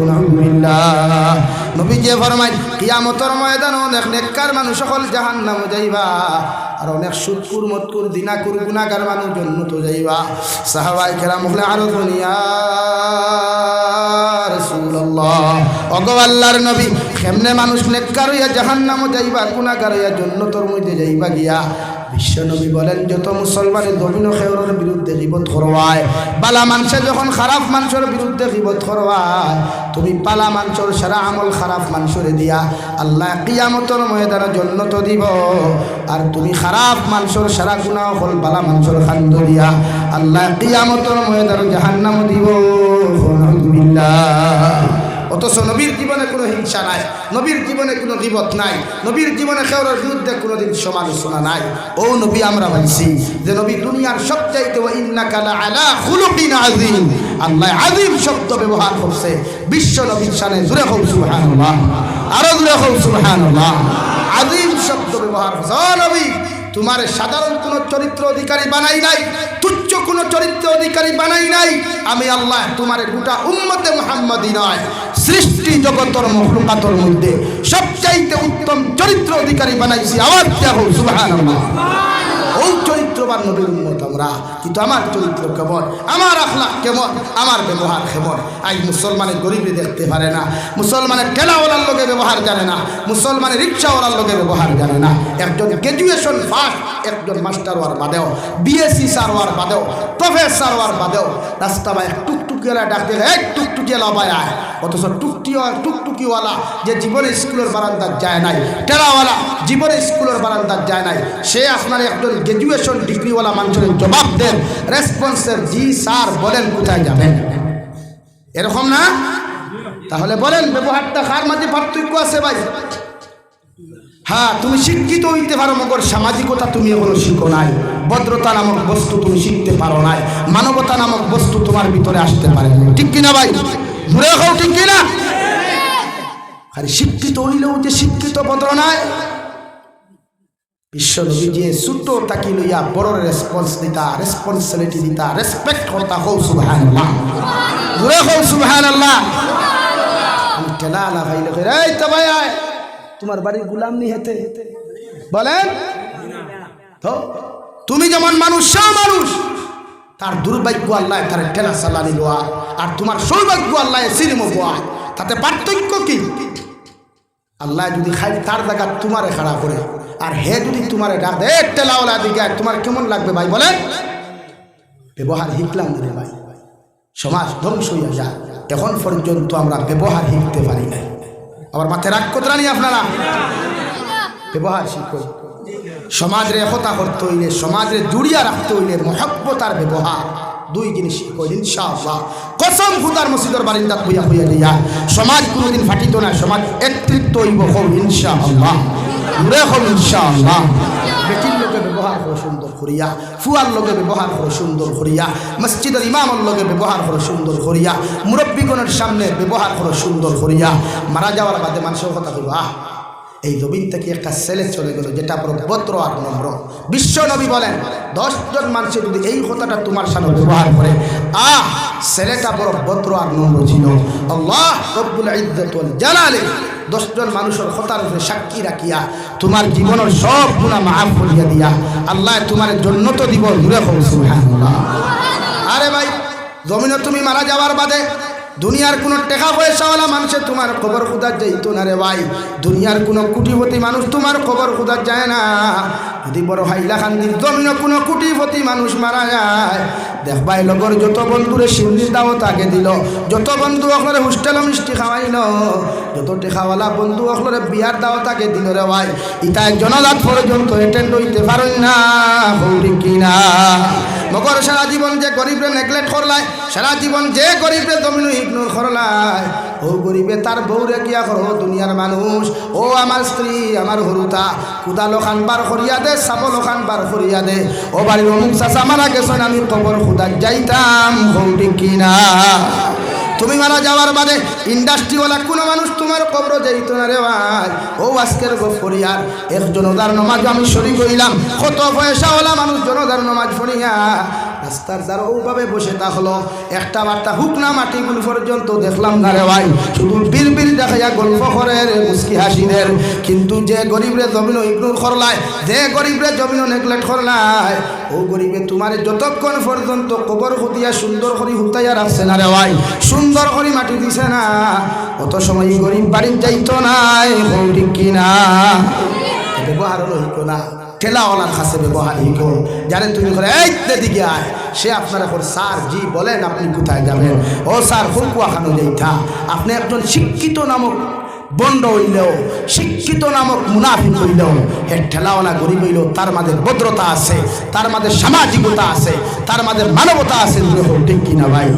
আলহামদুলিল্লাহ নবী যে ফরমায় কিয়ামতের ময়দানে অনেক নেককার মানুষ সকল জাহান্নামে যাইবা আর অনেক সুদকুর মতকুর দিনাকুর গুনাহগার মানুষ জান্নাতে যাইবা। সাহাবায়ে কেরাম বলে আরো দুনিয়া রাসূলুল্লাহ ওগো আল্লাহর নবী কেমনে মানুষ নেককার হইয়া জাহান্নামে যাইবা গুনাহগার হইয়া জান্নাতের মধ্যে যাইবা গিয়া বিশ্বনবী বলেন যত মুসলমানের জমিন খেওরের বিরুদ্ধে গীবত করবায় বালা মানুষে যখন খারাপ মানুষের বিরুদ্ধে গীবত করবায় তুমি পালা মানুষের সারা আমল খারাপ মানুষের দিয়া আল্লাহ কিয়ামতের ময়দানে জান্নাত দিব আর তুমি খারাপ মানুষের সারা গুনাহ হল বালা মানুষের খান্দ দিয়া আল্লাহ কিয়ামতের ময়দানে জাহান্নাম দিব। আলহামদুলিল্লাহ অথচ নবীর জীবনে কোনো হিংসা নাই, নবীর জীবনে কোনো গীবত নাই, নবীর জীবনে কারোর বিরুদ্ধে কোনোদিন সমালোচনা নাই। ও নবী আমরা বলছি যে নবী দুনিয়ার সবচাইতে ওয়া ইন্নাকা লাআলা খুলুকিন আযীম, আল্লাহ আযীম শব্দ ব্যবহার করছে বিশ্ব নবীর শানে। জোরে হোক সুবহানাল্লাহ, আরো জোরে হোক সুবহানাল্লাহ। আযীম শব্দ ব্যবহার করছে। ও নবী, তোমার সাধারণ কোনো চরিত্র অধিকারী বানাই নাই, তুচ্ছ কোনো চরিত্র অধিকারী বানাই নাই। আমি আল্লাহ তোমার গোটা উম্মতে মুহাম্মাদি নয়, সৃষ্টি জগতের মখলুকাতের মধ্যে সবচাইতে উত্তম চরিত্র অধিকারী বানাইছি। আওয়াজ দেয়া হোক সুবহানাল্লাহ। ওই চরিত্রবান নবীর উম্মত আমরা, কিন্তু আমার চরিত্র কেমন, আমার আখলাক কেমন, আমার ব্যবহার কেমন? আজ মুসলমানের গরিবী দেখতে পারে না, মুসলমানের ঠেলাওয়ালার লোকে ব্যবহার জানে না, মুসলমানের রিক্সাওয়ালার লোকে ব্যবহার জানে না। একজন গ্র্যাজুয়েশন ফার্স্ট, একজন মাস্টার হওয়ার বাদেও, বিএসসি স্যার হওয়ার বাদেও, প্রফেসর হওয়ার বাদেও রাস্তা ভাই টুকটুকিওয়ালা ডাকতে এক টুকটুকিওয়ালা ভাই আয়, অথচ টুকটুকিওয়ালা যে জীবনে স্কুলের বারান্দার যায় নাই, ঠেলাওয়ালা জীবনে স্কুলের বারান্দার যায় নাই, সে আপনার একজন গ্র্যাজুয়েশন ডিগ্রিওয়ালা মানুষের জবাব দেন, রেসপন্সের জি স্যার বলেন কোথায় যাবেন? এরকম না? তাহলে বলেন ব্যবহারটা কার মাঝে পার্থক্য আছে ভাই? হ্যাঁ, তুমি শিক্ষিত হইতে পারো, মগর সামাজিকতা তুমি এখনো শিখো নাই, ভদ্রতা নামক বস্তু তুমি শিখতে পারো নাই, মানবতা নামক বস্তু তোমার ভিতরে আসতে পারে না। ঠিক কিনা ভাই? ঘুরে খাও, ঠিক কিনা? আরে শিক্ষিত হইলেও যে শিক্ষিত ভদ্র নাই। বিশ্ব নবী যে ছোট তাকি লইয়া বড় রেসপন্স দিতা, রেসপন্সিবিলিটি দিতা, রেসপেক্ট করতা। হও সুবহানাল্লাহ, ঘুরে খাও সুবহানাল্লাহ। আমি ঠেলা আলা ভাই লোকের এই তো ভাই আয়, তোমার বাড়ির গুলাম নি হেতে বলেন তো? তুমি যেমন মানুষ সেও মানুষ, তার দুর্ভাগ্য আল্লাহ তার ঠেলা চালানি লোয়া, আর তোমার সৌভাগ্য আল্লাহ সিনেমা বোয়া, তাতে পার্থক্য কি? আল্লাহ যদি খাই তার জায়গা তোমারে খাড়া করে, আর হে যদি তোমারে ডাক দে ঠেলাওয়ালা দিকে, তোমার কেমন লাগবে ভাই বলেন? ব্যবহার শিখলাম রে ভাই, সমাজ ধ্বংস হইয়া যায়। এখন পর্যন্ত আমরা ব্যবহার শিখতে পারি নাই। আবার মাথায় রাগ কোথা নি আপনারা? ব্যবহার শিখো। সমাজের একতা করতে হইলে, সমাজের জুড়িয়া রাখতে হইলে মহব্বত আর ব্যবহার দুই জিনিস শিখো ইনশাআল্লাহ। কসম খুদার মসজিদের বারিন্দাত বইয়া হইয়া দিয়া সমাজ কোনোদিন ফাটিত না, সমাজ একত্রিত হইব হোক ইনশাআল্লাহ, ঘুরে হোক ইনশাআল্লাহ। বেটির লোকে ব্যবহার করো সুন্দর করিয়া, ফুয়ার লোকে ব্যবহার করো সুন্দর করিয়া, মসজিদের ইমামের লোকে ব্যবহার করো সুন্দর করিয়া, মুরব্বীগণের সামনে ব্যবহার করো সুন্দর করিয়া। মারা যাওয়ার বাদে মানুষের কথা কইব, এই জমিন থেকে একটা ছেলে চলে গেল যেটা বড় ভদ্র আর নম্র। বিশ্ব নবী বলেন 10 জন মানুষের যদি এই কথাটা তোমার সামনে ব্যবহার করে, ছেলেটা বড় ভদ্র আর নম্র ছিল, আল্লাহ রব্বুল ইজ্জত ওয়াল জালালে 10 জন মানুষের কথার উপরে সাক্ষী রাখিয়া তোমার জীবনের সব গুনাহ মাফ করিয়া দিয়া আল্লাহ তোমার জান্নাত দিব। জুড়ে হোক সুবহানাল্লাহ। আরে ভাই, জমিনে তুমি মারা যাওয়ার বাদে দুনিয়ার কোনো টাকা পয়সাওয়ালা মানুষে তোমার খবর খুঁজার যাইতো না রে ভাই। দুনিয়ার কোনো কোটিপতি মানুষ তোমার খবর খুঁজার যায় না। যদি বড় হাইলাকান্দির জমিনে কোনো কোটিপতি মানুষ মারা যায়, দেখবাই লগর যত বন্ধুরে সিন্দির দাওয়াত আগে দিল, যত বন্ধু অকলরে হোস্টেল মিষ্টি খাওয়াইল, যত টেকাওয়ালা বন্ধু অকলরে বিয়ার দাওয়াত আগে দিল রে ভাই, ইটা জনজাত পর্যন্ত অ্যাটেন্ড হইতে পারেন না। হৌরি কিনা মগর সারা জীবন যে গরিবরে নেগলেক্ট করলাই, সারা জীবন যে গরিবরে জমিন ইগনোর করলাই, ও গরিবে তার বউরে কিয়া করো দুনিয়ার মানুষ। ও আমার স্ত্রী, আমার হরুতা কুদালো খান বার করিয়া দে, সাবলো খান বার করিয়া দে। ও বাড়ির অমুক চাচা মারা গেছেন, আমি খবর খুদার যাইতাম। হৌরি কিনা তুমি মারা যাওয়ার বাদে ইন্ডাস্ট্রিওয়ালা কোনো মানুষ তোমার কবর যাইত না রে ভাই। ও আজকের গফরিয়ার এক জনদার নমাজ আমি শরীক হইলাম, কত পয়সাওয়ালা মানুষ জনদার নমাজ পড়িয়া রাস্তার দ্বারা ওভাবে বসে থাকলো, একটা বার্তা হুক না মাটিগুল পর্যন্ত দেখলাম না রে ভাই। শুধু বিড়বিড় দেখাইয়া গল্প করে রে মুস্কি হাসিদের। কিন্তু যে গরিবরে জমিন ইগনোর করলায়, যে গরিবরে জমিন নেগলেক্ট করলায়, ও গরিবে তোমার যতক্ষণ পর্যন্ত কবর হুতিয়া সুন্দর করে হুতাইয়া রাখছে না রে ভাই, সুন্দর করে মাটি দিছে না, অত সময় গরিব বাড়ির যাইতো নাই। ঠিক কিনা? ব্যবহার হলো হিকো না, ঠেলাওয়ালার কাছে ব্যবহার হিকো। জানে তুমি করে এই দিকে আয়, সে আপনার এখন স্যার জি বলেন আপনি কোথায় যাবেন? ও স্যার হুকুয়া খানো যাইতা। আপনি একজন শিক্ষিত নামক বন্ড হইলেও, শিক্ষিত নামক মুনাফিক হইলেও, এর ঠেলাওয়ালা গরিব হইলেও তার মাঝে ভদ্রতা আছে, তার মাঝে সামাজিকতা আছে, তার মাঝে মানবতা আছে। ঠিক কিনা ভাই?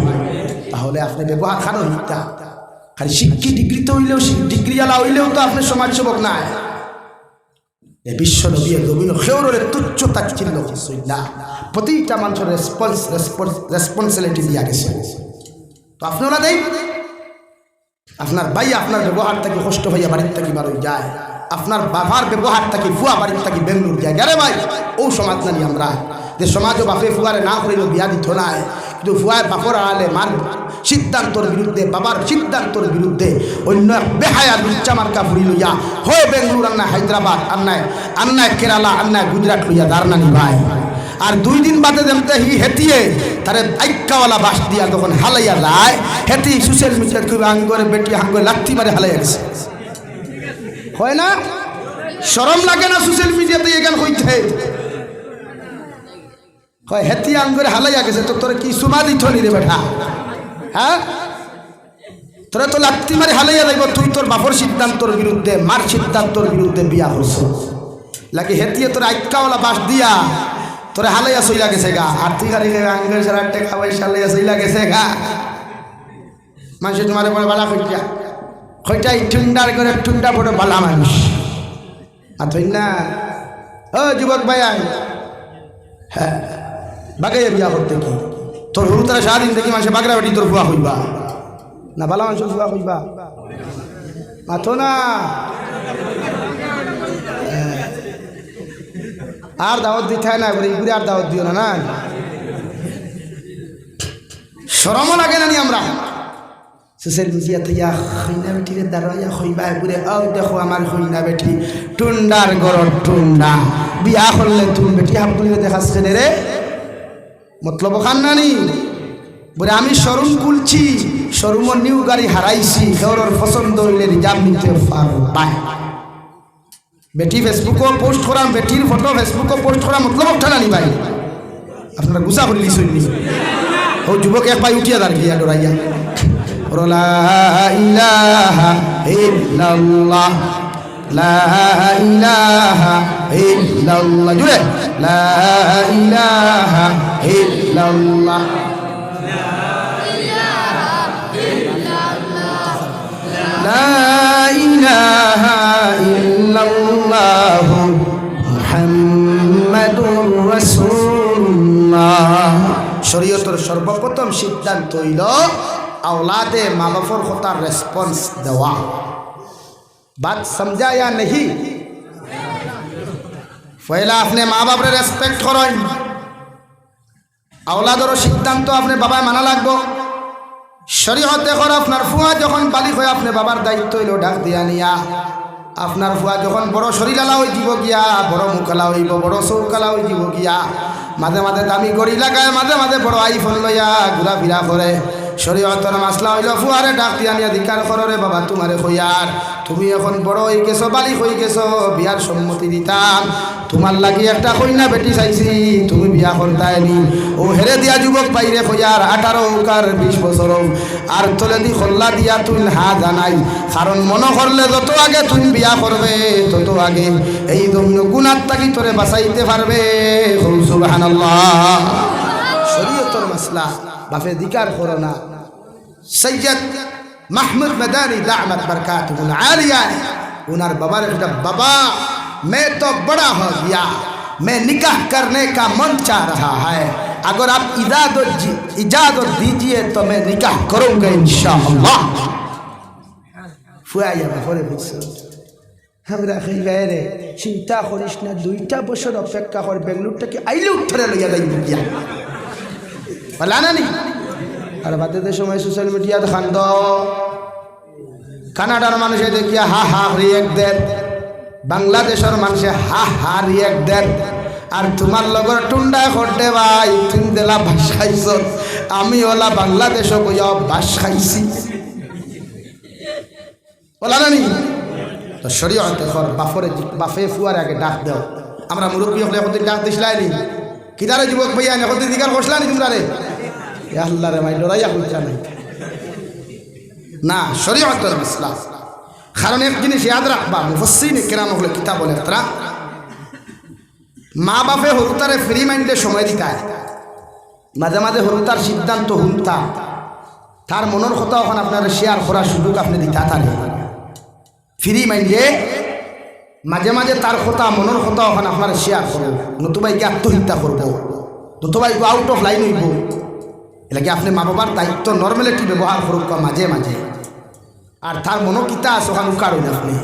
তাহলে আপনি ব্যবহার খানো হিকতা। খালি শিক্ষি ডিগ্রিতে হইলেও ডিগ্রিওয়ালা হইলেও তো আপনার সমাজসেবক নাই। এই বিশ্ব নবী নবীন খেউরের তুচ্ছ তাচ্ছিল্য না, প্রতিটা মানুষের রেসপন্সিবিলিটি দিয়া গেছে। তো আপনারা দেই আপনার ভাই আপনার ব্যবহার থেকে কষ্ট ভাইয়া বাড়ির থেকে বার হয়ে যায়, আপনার বাবার ব্যবহার থেকে ফুয়া বাড়ির থেকে বেঙ্গুর যায়। আরে ভাই ও সমাজ জানি আমরা যে সমাজও বাপে ফুয়ারে না করিল বিয়া দিত নাই, কিন্তু ফুয়ায় বাপর আড়ালে মান সিদ্ধান্তর বিরুদ্ধে বাবার সিদ্ধান্তর বিরুদ্ধে অন্য বেহায়া লুচ্চা মার্কা ফুরি লইয়া হয় বেঙ্গুর আন্নায় হায়দ্রাবাদ আন্নায় কেরালা আন্নায় গুজরাট লইয়া দাঁড়ানি ভাই। আর 2 দিন বাদে যেমতে হি হেতিয়ে তারে আইক্কাওয়ালা বাস দিয়া যখন হালাইয়া যায়, হেতি সোশ্যাল মিডিয়াত খুব আঙ্গরে বেটি আঙ্গরে লাথি মারে হালাইয়া গেছে। হয় না? শরম লাগে না সোশ্যাল মিডিয়াতে এখান হইতে? হয় হেতি আঙ্গরে হালাইয়া গেছে, তো তোরে কি সুমা দিত নি রে বেটা? হ্যাঁ, তোরা তো লাত্তি মারি হালাইয়া যাইব, তুই তোর বাপর সিদ্ধান্তর বিরুদ্ধে মার সিদ্ধান্তর বিরুদ্ধে বিয়া করছ লাগে হেতিয়ে তোর আইক্কাওয়ালা বাস দিয়া তোরে হালাইয়া সইলা গেছে গা। আর তুই খালি আঙ্গের সারা টেকা পয়সা হালাইয়া সইলা গেছে গা। মানুষে তোমার বড় বালা খইটাই ঠুন্ডার করে ঠুন্ডা বড় বালা মানুষ। আর তুই না ও যুবক ভাই হ্যাঁ বাগাইয়া বিয়া করতে কি তোর হরু তারা সারাদিন দেখি মানুষে বাগড়া বাটি তোর ফুয়া হইবা না বালা মানুষ ফুয়া হইবা মাথো না। আর দাওয়াত দিতে হয় না, ঘুরে আর দাওয়াত দিও না। না শরমও লাগে না নি আমরা সোশ্যাল মিডিয়াতে ইয়া খইনা বেটিরে দাঁড়াইয়া হইবা ঘুরে আও দেখো আমার খইনা বেটি টুন্ডার গরর টুন্ডা বিয়া করলে তুন বেটি হাবুলিরে দেখাচ্ছে রে মতলব খান নানি বলে আমি শোরুম খুলছি, শোরুমের নিউ গাড়ি হারাইছি, খেওরের পছন্দ হইলে রিজার্ভ নিতে পারবা। বেটি ফেসবুকও পোস্ট করাম, বেটির ফটো ফেসবুকও পোস্ট করা মতলব ঠানানি ভাই আপনারা গুছা করে লিখুন। ও যুবক এক পাই উঠিয়া দাঁড়িয়ে ডরাইয়া লা ইলাহা ইল্লাল্লাহ লা ইলাহা ইল্লাল্লাহ জুড়ে লা ইলাহা ইল্লাল্লাহ লা ইলাহা ইল্লাল্লাহ মুহাম্মাদুর রাসূলুল্লাহ। শরীয়তের সর্বপ্রথম সিদ্ধান্ত হইল औलादे माँ बापर होता रेस्पॉन्स देवा। बात समझा या नहीं? पहला अपने माँ बाप रेस्पेक्ट करो, औलादर सिद्धांत अपने बाबा माना लागबो। शरीयत देखो আপনার ফুয়া যখন বালিক হয় আপনি বাবার দায়িত্ব হইল ডাক দিয়া নিয়া। আপনার ফুয়া যখন বড় শরীরালা হয়ে যাব গিয়া, বড় মুখালা হইব, বড় চৌকালা হয়ে যাব গিয়া, মাঝে মাঝে দামি গড়ি লাগায়, মাঝে মাঝে বড় আইফোন লইয়া ঘোরাফেরা করে। শরীয়তের মাসলা হইল ফুয়ারে ডাক দিয়া নিয়া ধিকার করো রে বাবা তোমারে কইয়ার তুমি এখন বড় হয়ে গেছো, বালিক হয়ে গেছো, বিয়ার সম্মতি দিতাম, তোমার লাগি একটা কইনা বেটি চাইছি, তুমি বিয়া করতাইনি। ও হেরে দিয়া যুবক বাইরে কইয়ার 18 20 বছর আর তোলে দি খোল্লা দিয়া তুই হা জানাই, কারণ মনে করলে যত আগে তুমি বিয়া করবে তত আগে এই দম্য গুনার তাকি তোরে বাঁচাইতে পারবে। সুবহানাল্লাহ। শরীয়তের মাসলা বাপে ধিকার করো না। सैयद महमूद मदानी दामत बरकातुहुल आलिया उनार बाबा ने कहा बाबा मैं तो बड़ा हो गया, मैं निकाह करने का मन चाह रहा है, अगर आप इजाजत दीजिए तो मैं निकाह करूँगा इंशाअल्लाह। ফুয়াইয়া বাপরে বুঝছো আমরা খাইবারে চিন্তা করিস না, 2টা বছর অপেক্ষা কর, বেঙ্গলুরটাকে আইলে উঠরে লইয়া যাইব গিয়া বলা না নি। আর বাদে সময় সোশ্যাল মিডিয়াতে খান্দ কানাডার মানুষে দেখিয়া হা হা রিয়েক্ট দেন, বাংলাদেশের মানুষে হা হা রিয়েক্ট দেন, আর তোমার লগর টুন্ডা করতে ভাই তুমি দেলা বাস খাইছ, আমি ওলা বাংলাদেশও বইয়া বাস খাইছি বলা না নি। তো শরীয়ত দেখর বাপে ফুয়ার আগে ডাক দেও। আমরা মুরব্বী হলে এখন ডাক দিসলাই নি কিদারে যুবক ভাইয়া এখন দিকার বসলা নি তোমরা রে আল্লাহ রে ভাই ডরাইয়া কইতা নাই না শরীয়তের মাসলা। কারণ এক জিনিস ইয়াদ রাখবা, মুফাসসিরিন কিরাম হলে কিতাব বলে তারা মা বাপে হরুতারে ফ্রি মাইন্ডে সময় দিতায়, মাঝে মাঝে হরুতার সিদ্ধান্ত হুনতা তার মনের কথা এখন আপনার শেয়ার করার সুযোগ আপনি দিতে পারেন ফ্রি মাইন্ডে মাঝে মাঝে তার কথা মনের কথা এখন আপনার শেয়ার করব নতুবা কি আত্মহত্যা করব নতুবা আউট অফ লাইন হইব এলাকি আপনি মা বাবার দায়িত্ব নর্মালিটি ব্যবহার করুক মাঝে মাঝে আর তার মনো কিতা আছে ওখানে উকারুন আপনি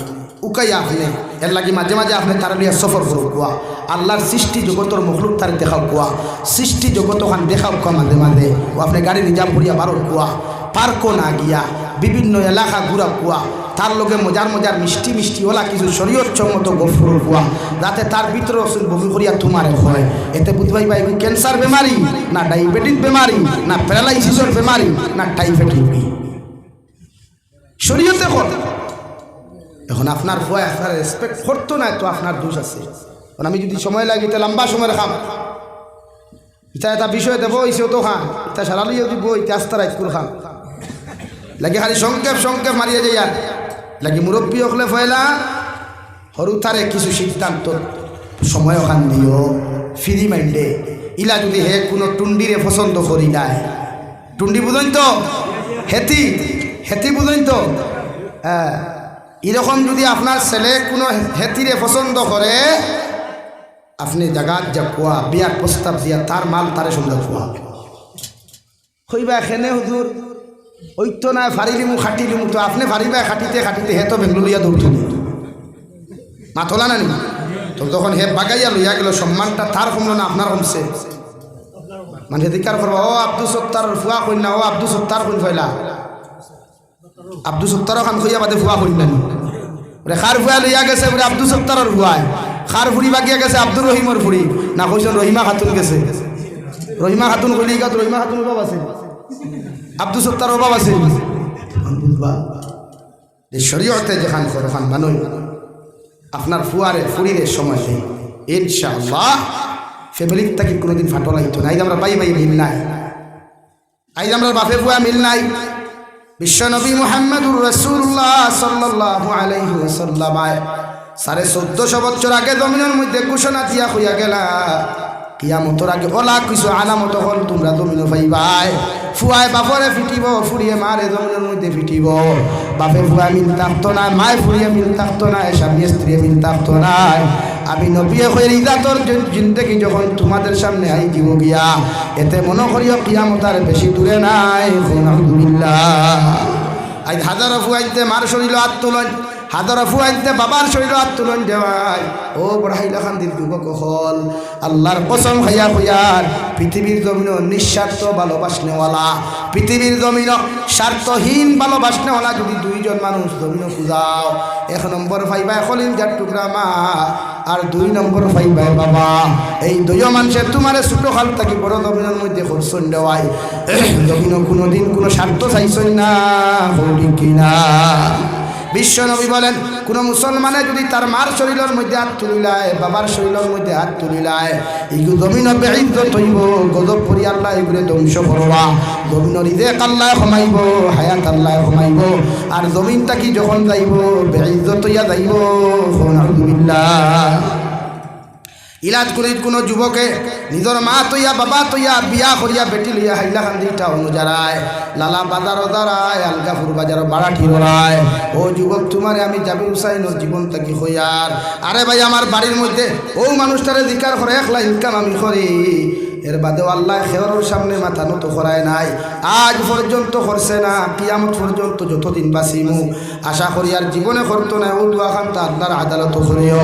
উকাই আপনি এর লাগি মাঝে মাঝে আপনি তার লিয়া সফর করুক কোয়া আল্লাহর সৃষ্টি জগতর মখলুক তার দেখাও কোয়া সৃষ্টি জগত ওখানে দেখাও কোয়া মাঝে মাঝে ও আপনি গাড়ি রিজার্ভ করিয়া বারো কোয়া পার্কও না গিয়া বিভিন্ন এলাকা ঘুরা কোয়া তার লগে মজার মজার মিষ্টি মিষ্টি ওলা কিছু শরীয়ত সম্মত গফর কোয়া যাতে তার ভিতরে অসুল বমি করিয়া তোমারে হয় এতে বুঝবাই ভাই ক্যান্সার বেমারি না ডায়াবেটিস বেমারি না প্যারালাইসিসের বেমারি না টাইফয়েড রোগী শরীয়তে কর এখন আপনার ভয় আপনার রেসপেক্ট করতো না তো আপনার দোষ আছে কারণ আমি যদি সময় লাগে এটা লম্বা সময় খাম এটা এটা বিষয় দেবো ইসেও তো খাম এটা সারালিও দিব এটা আস্তা রাইকুর খাম লাগে খালি সংক্ষেপ মারিয়ে যাই আর লাগে মুরব্বী হলে ফয়লা সরু তারে কিছু সিদ্ধান্ত সময় ওখান দিও ফ্রি মাইন্ডে ইলা যদি হে কোনো টুন্ডিরে পছন্দ করি নাই টুন্ডি বুঝেন তো হেতি বুঝেন তো হ্যাঁ এরকম যদি আপনার ছেলে কোনো হেতিরে পছন্দ করে আপনি জাগাত যা কোয়া বিয়ার প্রস্তাব দিয়া তার মাল তারে সুন্দর কোয়া হইবা এখানে হুজুর ওই তো না ফারিলিমু খাটিলিমু তো আপনি ফারিবা খাটিতে খাটিতে হে তো বেঙ্গলুরিয়া দৌড়তুন মাথলা না নি তো তখন হে বাগাইয়া লইয়া গেল সম্মানটা তার কমলো না আপনার কমছে মানে ধিকার করবা ও আব্দুল সত্তার ফুয়া কই না ও আব্দুল সত্তার কই ফেলা আব্দুল সত্তারও খান খইয়া বাদে ফুয়া কই না রে খার ফুয়া লইয়া গেছে বলে আব্দুল সত্তারের ফুয়ায় খার ফুড়ি বাগিয়া গেছে আব্দুর রহিমর ফুড়ি না কইছেন রহিমা খাতুন গেছে রহিমা খাতুন কইলি গা রহিমা খাতুন বাবা আছে আব্দুল সত্তার অভাব আছে শরীয়তে যেখান খান মানুষ আপনার ফুয়ারে ফুরিরে সময় দেয় ইনশাআল্লাহ ফ্যামিলির থেকে কোনোদিন ফাটো লাগতো না। আমরা পাই মিল নাই, আইজ আমরা বাপে ফুয়া মিল নাই। বিশ্বনবী মুহাম্মদুর রাসূলুল্লাহ সাল্লাল্লাহু আলাইহি ওয়াসাল্লাম 1450 বছর আগে জমিনের মধ্যে ঘোষণা দিয়া হইয়া গেলা কিয়ামতের আগে ওলা কিছু আলামত হল তোমরা জমিন পাইবাই। ফুয়ায় বাপরে ফিটিব, ফুরিয়ে মারে জমিনের মধ্যে ফিটিব। বাপে ফুয়া মিল থাকতো না, মায় ফুরিয়ে মিল থাকতো না, স্বামী স্ত্রী মিল থাকতো না। আমি নবী হয়ে ইজাতর জিন্দেগি যখন তোমাদের সামনে আই দিব গিয়া, এতে মনে করিও কিয়ামত আর বেশি দূরে নাই। আলহামদুলিল্লাহ। আজ হাজার ফুয়াইতে মার শরীর হাত তুলন, হাজার ফুয়াইতে বাবার শরীর হাত তুলন দেওয়াই। ও বড়াইলা খান্দির যুবক হল আল্লাহর কসম খাইয়া খুয়ার পৃথিবীর জমিন নিঃস্বার্থ ভালোবাসনেওয়ালা, পৃথিবীর জমিন স্বার্থহীন ভালোবাসনেওয়ালা যদি দুইজন মানুষ জমিন খুঁজাও, 1 নম্বর পাইবাই খলিলজার টুকরা মা, আর 2 নম্বর পাইবাই বাবা। এই দুইও মানুষের তোমারে ছোট খাল থাকি বড় জমিনের মধ্যে খরচন দেওয়াই। জমিন কোনোদিন কোনো স্বার্থ চাইছই না, ঠিক কিনা? বিশ্বনবী বলেন কোন মুসলমানে যদি তার মার শরীরের মধ্যে হাত তুলিলায়, বাবার শরীরের মধ্যে হাত তুলিলায়, এইগুলো জমিন বেইজ্জত হইব, গজব করি আল্লাহ এগুলো ধ্বংস করবা। জমিনের রিজেক আল্লাহ কমাইব, হায়াত আল্লাহ কমাইব, আর জমিনটা কি যখন যাইব বেইজ্জত হইয়া যাইব। আলহামদুলিল্লাহ। ইলাজ করে কোনো যুবকে নিজের মা তৈয়া বাবা তৈয়া বিয়া করিয়া বেটি লইয়া হাইলাকান্দিটা অনুযারায়, লালা বাজারও দাঁড়ায়, আলগাপুর বাজারও বাড়াঠি রড়ায়। ও যুবক তোমারে আমি জাবির হুসাইনের জীবন থাকি হইয়ার, আরে ভাই আমার বাড়ির মধ্যে ও মানুষটারে জিকার করে একলা ইনকাম আমি করি, এর বাদেও আল্লাহ খেয়ারের সামনে মাথা নত করায় নাই, আজ পর্যন্ত করছে না, কিয়ামত পর্যন্ত যতদিন বাঁচিমু আশা করি আর জীবনে করতো না। ও দোয়া খান তা আল্লাহর আদালত করিও।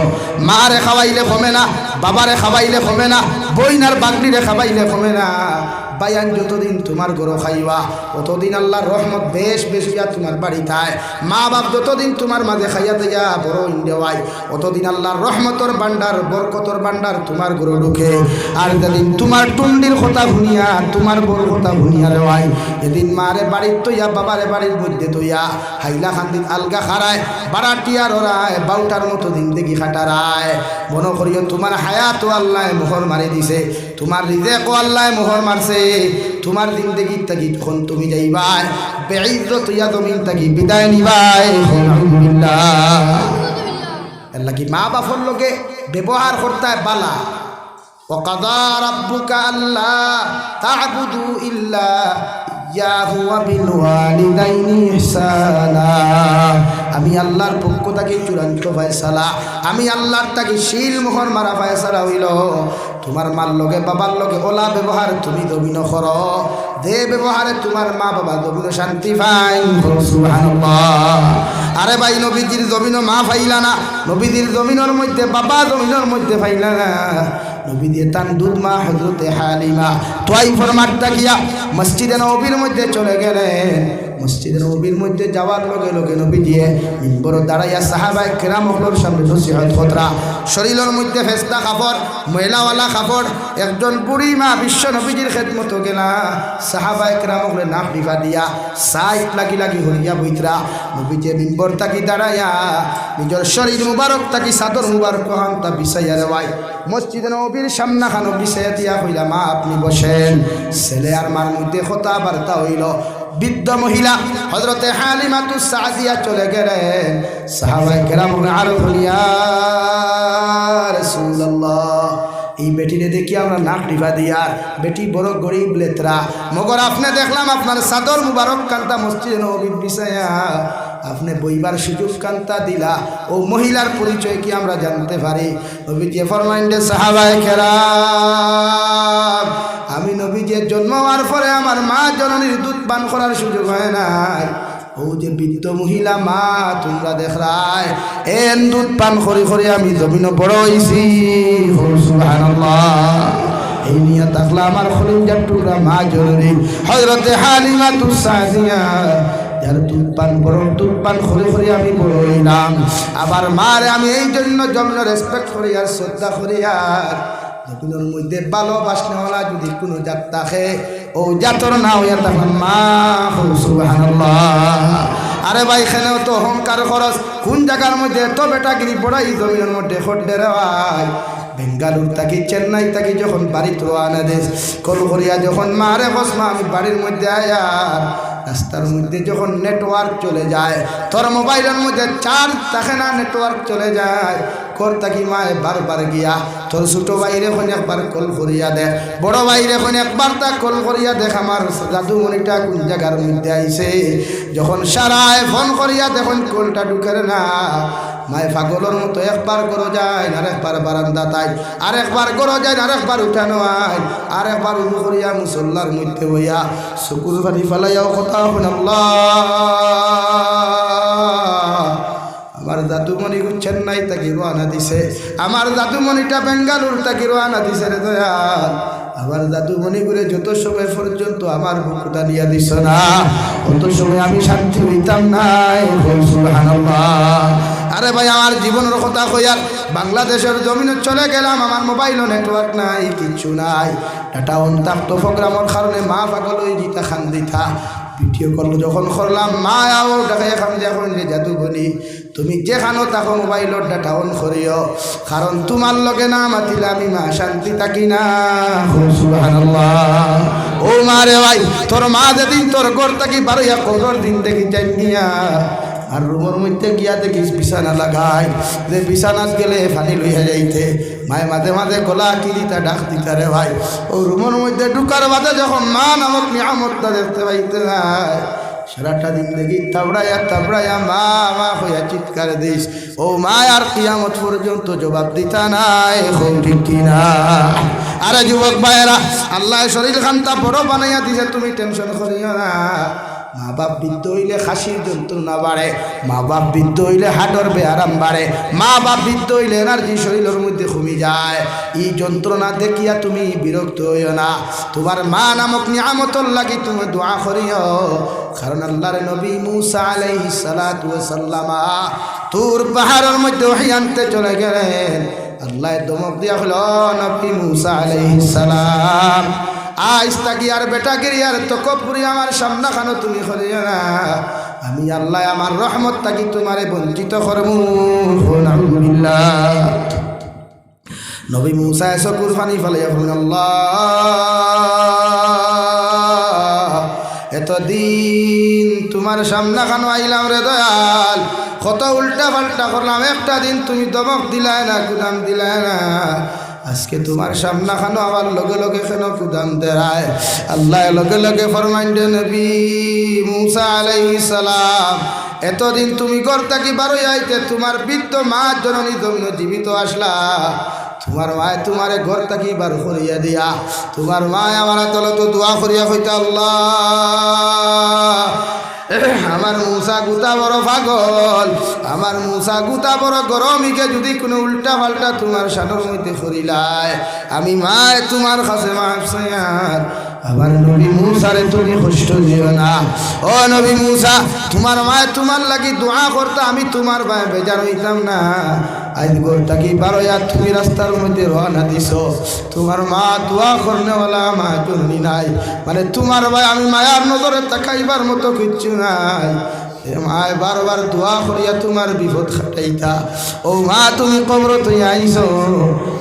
মারে খাওয়াইলে কমে না, বাবারে খাওয়াইলে কমে না, বইনার বাগনিরে খাওয়াইলে কমে না। বায়ান যতদিন তোমার গরো খাইবা ততদিন আল্লাহর রহমত বেশ বেশ হইয়া তোমার বাড়ি থায়। মা বাপ যতদিন তোমার মাঝে খাইয়া দিয়া বড় দেওয়াই, অতদিন আল্লাহর রহমতর বান্ডার বরকতর বান্ডার তোমার গরো ঢুকে। আর যেদিন তোমার টুন্ডির কথা ভুনিয়া, তোমার বড় কথা ভুনিয়া দেওয়াই, এদিন মারে বাড়ির তৈয়া বাবারে বাড়ির মধ্যে তৈয়া হাইলা খান্দিন আলগা খারায়, বাড়াটিয়া রড়ায়, বাউটার মতো জিন্দেগি খাটারায়। মনে করিও তোমার হায়াতও আল্লাহ মোহর মারি দিছে, তোমার রিজেকও আল্লাহ মোহর মারছে। তোমার জিন্দেগি থাকি যখন তুমি যাইবাই বেইজ্জত হইয়া জমিন থাকি বিদায় নিবাই। আলহামদুলিল্লাহ। আল্লাহ কি মা বাপর লোকে ব্যবহার করতে বালা। ওয়াকাযা রাব্বুকা আল্লা তা'বুদু ইল্লা ইয়া হুয়া বিল ওয়ালিদাইনি ইহসানা। আমি আল্লাহর পক্ষ থেকে চূড়ান্ত ফয়সালা, আমি আল্লাহর থেকে শিল মোহর মারা ফয়সালা হইল তোমার মার লগে বাবার লগে ওলা ব্যবহার তুমি দবিন কর, দে ব্যবহারে তোমার মা বাবা দবিন শান্তি পাই। সুবহানাল্লাহ। আরে ভাই নবীজির জমিনও মা ফাইলা না, নবীজির জমিনের মধ্যে বাবা জমিনের মধ্যে ফাইলা না। নবী দিয়ে তান দুধ মা হযরতে হালিমা তাইফের মাঠটা গিয়া মসজিদে নববীর মধ্যে চলে গেলেন। মসজিদে নববীর মধ্যে যাওয়ার লগে লগে নবী দিয়ে মিম্বর দাঁড়াইয়া সাহাবায়ে কেরাম হলোর সামনে নসিহত খতরা, শরীরের মধ্যে ফেস্তা কাপড় ময়লাওয়ালা কাপড়, একজন বুড়ি মা বিশ্ব নবীজির খেদমত গেলা সাহাবায়ে কেরাম হলে নাক দিবা দিয়া সাইট লাগি লাগি হইয়া বইতরা নবীজি মিম্বর তাকি দাঁড়াইয়া নিজের শরীর মুবারক তাকি চাদর মুবারক হামতা বিছাইয়া দেওয়াই মসজিদে নববীর সামনা খানো বিছাইয়া দিয়া কইলা মা আপনি বসেন। ছেলে আর মার মধ্যে কথাবার্তা হইল। বৃদ্ধ মহিলা হযরতে হালিমাতুস সাদিয়া চলে গেলেন। সাহাবায়ে কেরাম আর বলিয়া রাসূলুল্লাহ এই বেটিরে দেখি আমরা নাক টিপা দিয়ার বেটি বড় গরিব লেতরা, মগর আপনি দেখলাম আপনার চাদর মুবারক কান্তা মসজিদে নববীর বিছাইয়া আপনি বইবার সুযোগ কান্তা দিলা, ও মহিলার পরিচয় কি আমরা জানতে পারি? নবীজি ফরমাইলেন সাহাবায়ে কেরাম আমি নবীজির জন্ম হওয়ার পরে আমার মা জননীর দুধ পান করার সুযোগ হয় নাই। ও যে বৃদ্ধ মহিলা মা তোমরা দেখরাই এন দুধ পান করি করি আমি জমিন বড় হইছি। সুবহানাল্লাহ। এই নিয়ে থাকলে আমার খলিজার টুকরা মা জননী হযরতে হালিমাতুস সাদিয়া যার দুধ পান বড় দুধ পান করে করে আমি বড় হইলাম। আবার মারে আমি এই জন্য জন্ম রেসপেক্ট করি আর শ্রদ্ধা করি। আর জমিনের মধ্যে ভালোবাসনেওয়ালা যদি কোনো জাত থাকে ও জাতর না হইয়া তখন মা। সুবহানাল্লাহ। আরে ভাই এখানেও তো অহংকার খরচ কোন জায়গার মধ্যে তো বেটাগিরি পড়াই জমিনের মধ্যে খড্ডে ভাই। বেঙ্গালুর থাকি চেন্নাই থাকি যখন বাড়িতে রওনা দেশ কল করিয়া যখন মারে বসমা আমি বাড়ির মধ্যে আয়া রাস্তার মধ্যে যখন নেটওয়ার্ক চলে যায় তোর মোবাইলের মধ্যে চার্জ থাকে না, নেটওয়ার্ক চলে যায় কর থাকি মায় বারবার গিয়া তোর ছোট ভাইরে এখন একবার কল করিয়া দেখ, বড় ভাইরে এখন একবার তা কল করিয়া দেখ আমার জাদুমণিটা কোন জায়গার মধ্যে আইছে। যখন সারায় ফোন করিয়া দেখুন কলটা ঢুকের না, মায় পাগলের মতো একবার গরো যায় আর একবার বারান্দা তাই, আর একবার গরো যায় আর একবার উঠানো হয়, আর একবার উদু করিয়া মুসল্লার মধ্যে হইয়া শুকুর বাড়ি ফেলাইয়াও কথা হন আল্লাহ। আমার জাদুমণি চেন্নাই তাকে রওনা দিছে, আমার জাদুমণিটা বেঙ্গালুর তাকে রওনা দিছে রে দয়াল। আমার জাদুমণি করে যত সময় পর্যন্ত আমার বুকুটা নিয়ে দিছ না অত সময় আমি শান্তি হইতাম নাই। সুবহানাল্লাহ। আরে ভাই আমার জীবনের কথা কইয়ার বাংলাদেশের জমিনে চলে গেলাম, আমার মোবাইলও নেটওয়ার্ক নাই কিচ্ছু নাই, ডাটা অন থাকতো প্রোগ্রামের কারণে মা পাগল হয়ে জিতা খান দিতা। ভিডিও কল যখন করলাম মা আও ডাকাই খান যখন জাদুমণি তুমি যেখানো থাকো মোবাইলের ডাটা অন করিও, কারণ তোমার লগে না মাতিলে আমি মা শান্তি থাকি না। সুবহানাল্লাহ। ও মা রে ভাই তোর মা যেদিন তোর ঘর থাকি বারোয়া কদর দিন দেখি যাই নিয়া আর রুমের মধ্যে গিয়া দেখিস বিছানা লাগাই, যে বিছানাত গেলে ফানি লইয়া যাইতে মায় মাঝে মাঝে গলা কি দিতা ডাক দিতা রে ভাই। ও রুমের মধ্যে ঢুকার বাদে যখন মা নামক নিয়ামতটা দেখতে পাইতে নাই সারাটা দিন দেখি তাবড়াইয়া মা মা হইয়া চিৎকার দিস, ও মা আর কিয়ামত পর্যন্ত জবাব দিতা নাই। ঠিক কিনা? আরে যুবক ভাইয়েরা আল্লাহ শরীর খান্তা বড় বানাইয়া দিছে, তুমি টেনশন করিও না। মা বাপ বৃদ্ধ হইলে খাসির যন্ত্রণা বাড়ে, মা বাপ বৃদ্ধ হইলে হাটর বেআরাম বাড়ে, মা বাপ বৃদ্ধ হইলে এনার্জি শরীরের মধ্যে কমে যায়। এই যন্ত্রণা দেখিয়া তুমি বিরক্ত হইও না, তোমার মা নামক নিয়ামতর লাগি তুমি দোয়া করিও। কারণ আল্লাহর নবী মুসা আলাইহিস সালাতু ওয়াস সালাম তুর পাহাড়ের মধ্যে ওহী আনতে চলে গেলেন। আল্লাহ দমক দিয়া হলো নবী মুসা আলাইহিস সালাম আজ তাকি আর বেটাগিরি আর তকব্বুরি আমার সামনা খানো তুমি করিও না, আমি আল্লাহ আমার রহমত তাকি তোমারে বঞ্চিত করবো। আলহামদুলিল্লাহ। নবী মুসা এসে কুরবানি ফেলাইয়া বলেন আল্লাহ এতদিন তোমার সামনা খানো আইলাম রে দয়াল, কত উল্টা পাল্টা করলাম, একটা দিন তুমি দমক দিলাই না, গুদাম দিলাই না, আজকে তোমার সামনা খানো আমার লগে লগে কেন কুদাম দেরায় আল্লাহ লগে লগে ফরমাইন দে নবী মুসা আলাইহিস সালাম এতদিন তুমি ঘর থাকি বারোই আইতে তোমার বৃদ্ধ মা জননী জমিন জীবিত আসলা তোমার মায় তোমারে ঘর থাকি বার করিয়া দিয়া তোমার মায় আমার তলত দোয়া করিয়া কইতা আল্লাহ আমার মুসা গুতা বড় পাগল আমার মুসা গুতা বড় গরমিকে যদি কোনো উল্টা পাল্টা তোমার সাদর মধ্যে করিলায় আমি মায় তোমার কাছে মাফ চাইয়ার আমার নবী মুসারে তুমি কষ্ট দিও না ও নবী মুসা তোমার মায় তোমার লাগি দোয়া করতে আমি তোমার ভাই বেজার হইতাম না আজ গোটা কি বারোয়া তুমি রাস্তার মধ্যে রওনা দিছো তোমার মা দোয়া করনেওয়ালা মা জননী নাই মানে তোমার ভাই আমি মায়ার নজরে তাকাইবার মতো কিচ্ছু নাই মায় বারবার দোয়া করিয়া তোমার বিপদ খাটাইতা ও মা তুমি কবর তুই আইছো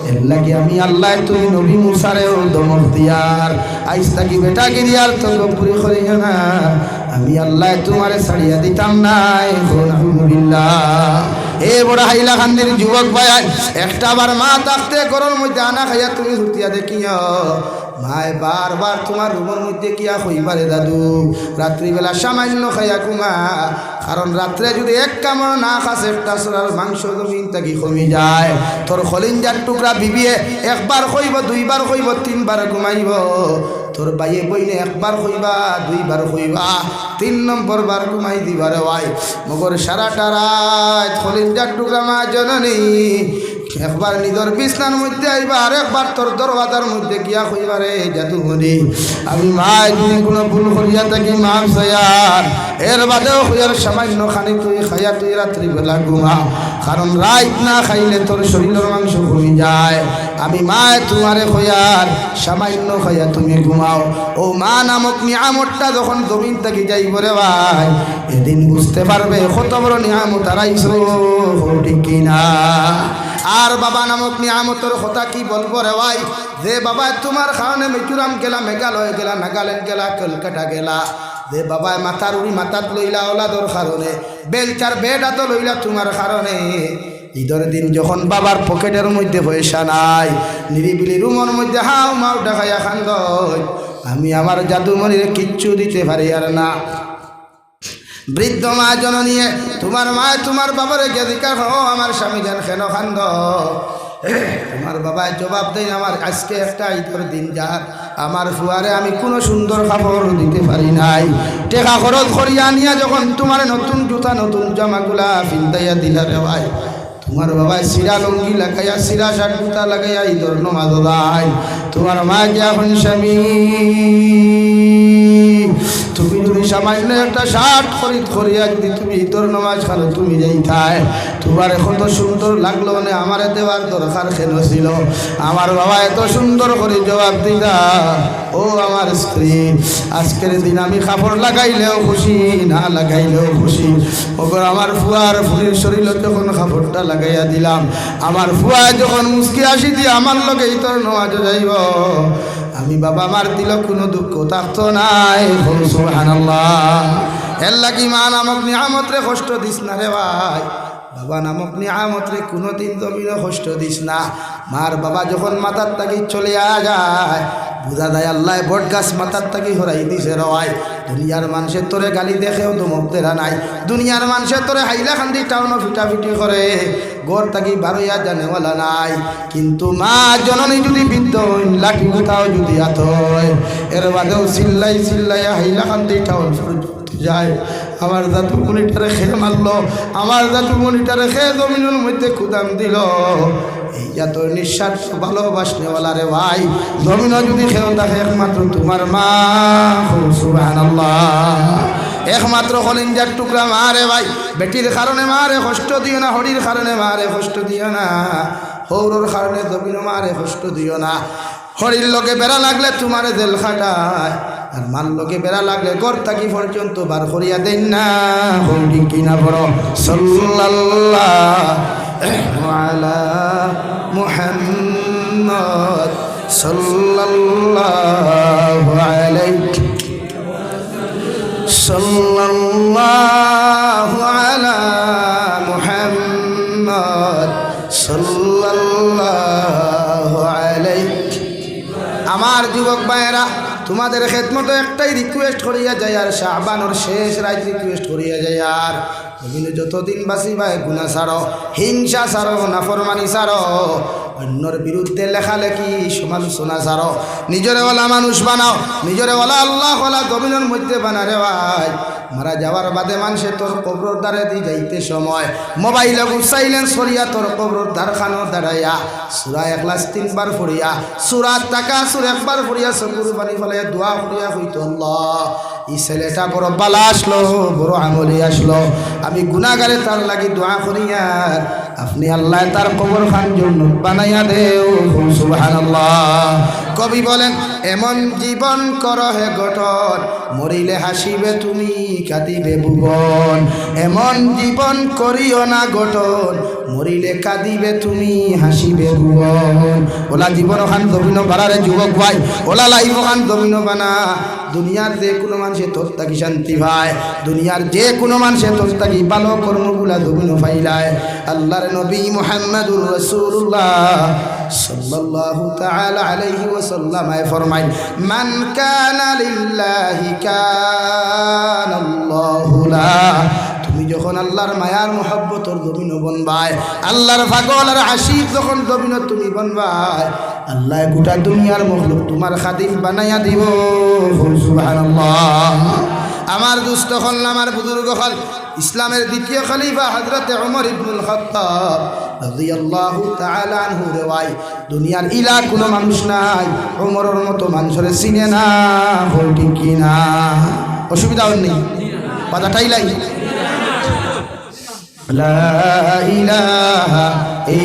এর লাগি আমি আল্লাহ তুমি নবী মুসারেও দমক দিয়ার আইস থাকি বেটা গিরিয়ার তো পুরি করিও না আমি আল্লাহ তোমারে ছাড়িয়া দিতাম নাই আলহামদুলিল্লাহ এ বড় হাইলা খান্দির যুবক ভাই একটা বার মা থাকতে গরুর মধ্যে আনা খাইয়া তুমি হুতিয়া দেখিও মায় বারবার তোমার রুমের মধ্যে কিয়া কইবারে দাদু রাত্রিবেলা সামান্য খাইয়া কুমা কারণ রাত্রে যদি এক কামড় না খাস একটা সোনার মাংস জমিন থাকি কমি যায় তোর খলিঞ্জার টুকরা বিবিয়ে একবার কইব দুইবার কইব তিনবার ঘুমাইব তোর বাইয়ে বইনে একবার কইবা দুইবার কইবা তিন নম্বর বার ঘুমাই দিবারে ভাই মগর সারাটা রাত খলিঞ্জার টুকরা মা জননী একবার নিজের বিছনার মধ্যে আইবা আর একবার তোর দরওয়াজার মধ্যে গিয়া কইবারে জাদুমণি আমি মা যদি কোনো ভুল করিয়া থাকি মাফ চাইয়ার এর বাদেও হইয়ার সামান্য খানি তুই খাইয়া তুই রাত্রিবেলা ঘুমা কারণ রাত না খাইলে তোর শরীরের মাংস কমে যায় আমি মা তোমারে হইয়ার সামান্য খাইয়া তুমি ঘুমাও ও মা নামক নিয়ামতটা যখন জমিন থেকে যাইব রে ভাই এদিন বুঝতে পারবে কত বড় নিয়ামত হারাইছো ঠিক কিনা আর বাবা নামক নিয়ামতের কথা কি বলবো রে ভাই যে বাবা তোমার কারণে মিজোরাম গেলা মেঘালয় গেলা নাগাল্যান্ড গেলা কলকাতা গেলা যে বাবা মাথার উড়ি মাথাত লইলা ওলাদর কারণে বেলচার বেডা তো লইলা তোমার কারণে ঈদের দিন যখন বাবার পকেটের মধ্যে পয়সা নাই নিরিবিলি রুমের মধ্যে হাও মাও ডাকাইয়া খান্দ আমি আমার জাদুমণিরে কিচ্ছু দিতে পারি আর না বৃদ্ধ মা জননী তোমার মা তোমার বাবারে কে দিকার হো আমার স্বামী যেন কেন খান্দ তোমার বাবা জবাব দেয় আমার আজকে একটা ঈদের দিন যার আমার ফুয়ারে আমি কোনো সুন্দর খাবার দিতে পারি নাই টেকা খরচ করিয়া নিয়া যখন তোমার নতুন জুতা নতুন জামাগুলা পিন্দাইয়া দিলা রে ভাই তোমার বাবা সিরা লঙ্গি লাগাইয়া সিরা শার্ট জুতা লাগাইয়া ঈদের নমাজ দায় তোমার মা গিয়া এখন স্বামী তুমি যদি সামান্য একটা শার্ট খরিদ করিয়া যদি তুমি ঈদের নামাজ খালো তুমি যাইতাই তোমার কত সুন্দর লাগলো না আমার দেওয়ার দরকার কেন ছিল আমার বাবা এত সুন্দর করে জবাব দিতা ও আমার স্ত্রী আজকের দিন আমি কাপড় লাগাইলেও খুশি না লাগাইলেও খুশি ওপর আমার ফুয়ার ফুলির শরীরে যখন কাপড়টা লাগাইয়া দিলাম আমার ফুয়া যখন মুসকি আসি দিয়ে আমার লগে ঈদের নামাজ যাইব আমি বাবা মার দিল কোনো দুঃখ থাকতো নাই সুবহানাল্লাহ এর লাগি মা নামক নিয়ামত রে কষ্ট দিস না রে ভাই বাবা নামক নিয়ামত রে কোনোদিন জমিনে কষ্ট দিস না মার বাবা যখন মাথার তাকি চলে যায় বুঝা যায় আল্লাহ বট গাছ মাথার তাকি হরাই দিছে রয় দুনিয়ার মানুষের তোরে গালি দেখেও দমক দেরা নাই দুনিয়ার মানুষের তোরে হাইলা খান্দি টাউনো ফিটাফিটি করে গোর তাকি বারোয়া জানেওয়ালা নাই কিন্তু মা জননী যদি বৃদ্ধ লাঠি কোথাও যদি হাত হয় এর বাদেও চিল্লাই চিল্লাই হাইলা খান্দি টাউন যায় আমার জাতু মনিটারে খেয়ে মারলো আমার জাতু মনিটারে খেয়ে জমিনের মধ্যে কুদাম দিল এই এত নিঃশ্বাস ভালোবাসনেওয়ালা রে ভাই জমিনও যদি খেয়েও থাকে একমাত্র তোমার মা সুবহানাল্লাহ একমাত্র কলিজার টুকরা মা রে ভাই বেটির কারণে মারে কষ্ট দিও না হরির কারণে মারে কষ্ট দিও না হৌরর কারণে জমিনও মারে কষ্ট দিও না হরির লোকে বেড়া লাগলে তোমারে জেল খাটায় আর মার লোকে বেড়া লাগলে ঘর থাকি পর্যন্ত বার করিয়া দেন না হরি কিনা বড় সাল্লাল্লাহু আলা মুহাম্মদ সাল্লাল্লাহু আলাইহি সাল্লাল্লাহু আলা মুহাম্মদ সাল্লাল্লাহু ভাইয়ারা তোমাদের খেদমতে একটাই রিকোয়েস্ট করিয়া যায় আর শাবানোর শেষ রাত রিকোয়েস্ট করিয়া যায় আর তুমি যতদিন বাঁচিবাই গুনাহ ছাড়ো, হিংসা ছাড়ো, নাফরমানি ছাড়ো, অন্যর বিরুদ্ধে লেখালেখি সমালোচনা ছাড়ো, নিজরে ওলা মানুষ বানাও, নিজরে ওলা আল্লাহ ওলা জমিনের মধ্যে বানারে ভাই। মারা যাওয়ার বাদে মানুষে তোর কবর দ্বারে দি যাইতে সময় মোবাইলে সাইলেন্স করিয়া তোর কবর দ্বারখানো দাঁড়াইয়া সূরা ইখলাস 3 বার পড়িয়া, সূরা তাকাসুর 1 বার পড়িয়া, চকুর পানি ফেলে দোয়া করিয়া হইতো, আল্লাহ এই ছেলেটা বড় বালা আসলো, বড় আমলি আসলো, আমি গুনাহগারে তার লাগি দোয়া করিয়া আপনি আল্লাহ তার কবর খান জন্য বানাইয়া দেও, সুবহানাল্লাহ। কবি বলেন এমন জীবন করো হে গঠন, মরিলে হাসিবে তুমি কাঁদিবে ভুবন, এমন জীবন করিও না গঠন, মরিলে কাঁদিবে তুমি হাসিবে ভুবন। ওলা জীবন খান দমিন বাড়ারে যুবক ভাই, ওলা লাইফ খান দমিন বানা। দুনিয়ার যে কোনো মানুষে তোর থাকি শান্তি পায়, দুনিয়ার যে কোনো মানুষে তোর থাকি ভালো কর্মগুলা দমিন পাইলায়। আল্লাহর নবী মুহাম্মদুর রাসূলুল্লাহ সাল্লাল্লাহু তাআলা আলাইহি ওয়াসাল্লাম ফরমায়, মান কানা লিল্লাহি কানাল্লাহু লা। তুমি যখন আল্লাহর মায়ার মোহব্বতর জমিন বনবাই, আল্লাহর পাগল আর আশিক যখন জমিন তুমি বনবাই, আল্লাহ গোটা দুনিয়ার মখলুক তোমার খাদিম বানাইয়া দিব, সুবহানাল্লাহ। আমার দুস্থ হল, আমার বুজুর্গ হল, ইসলামের দ্বিতীয় খলিফা হযরতে ওমর ইবনুল খাত্তাব রাদিয়াল্লাহু তাআলা আনহু রেওয়ায়, দুনিয়ার ইলা কোনো মানুষ নাই ওমরের মতো মানুষরে চিনে না, বল ঠিক কি না? অসুবিধা নেই, বাজাটাই লাই। লা ইলাহা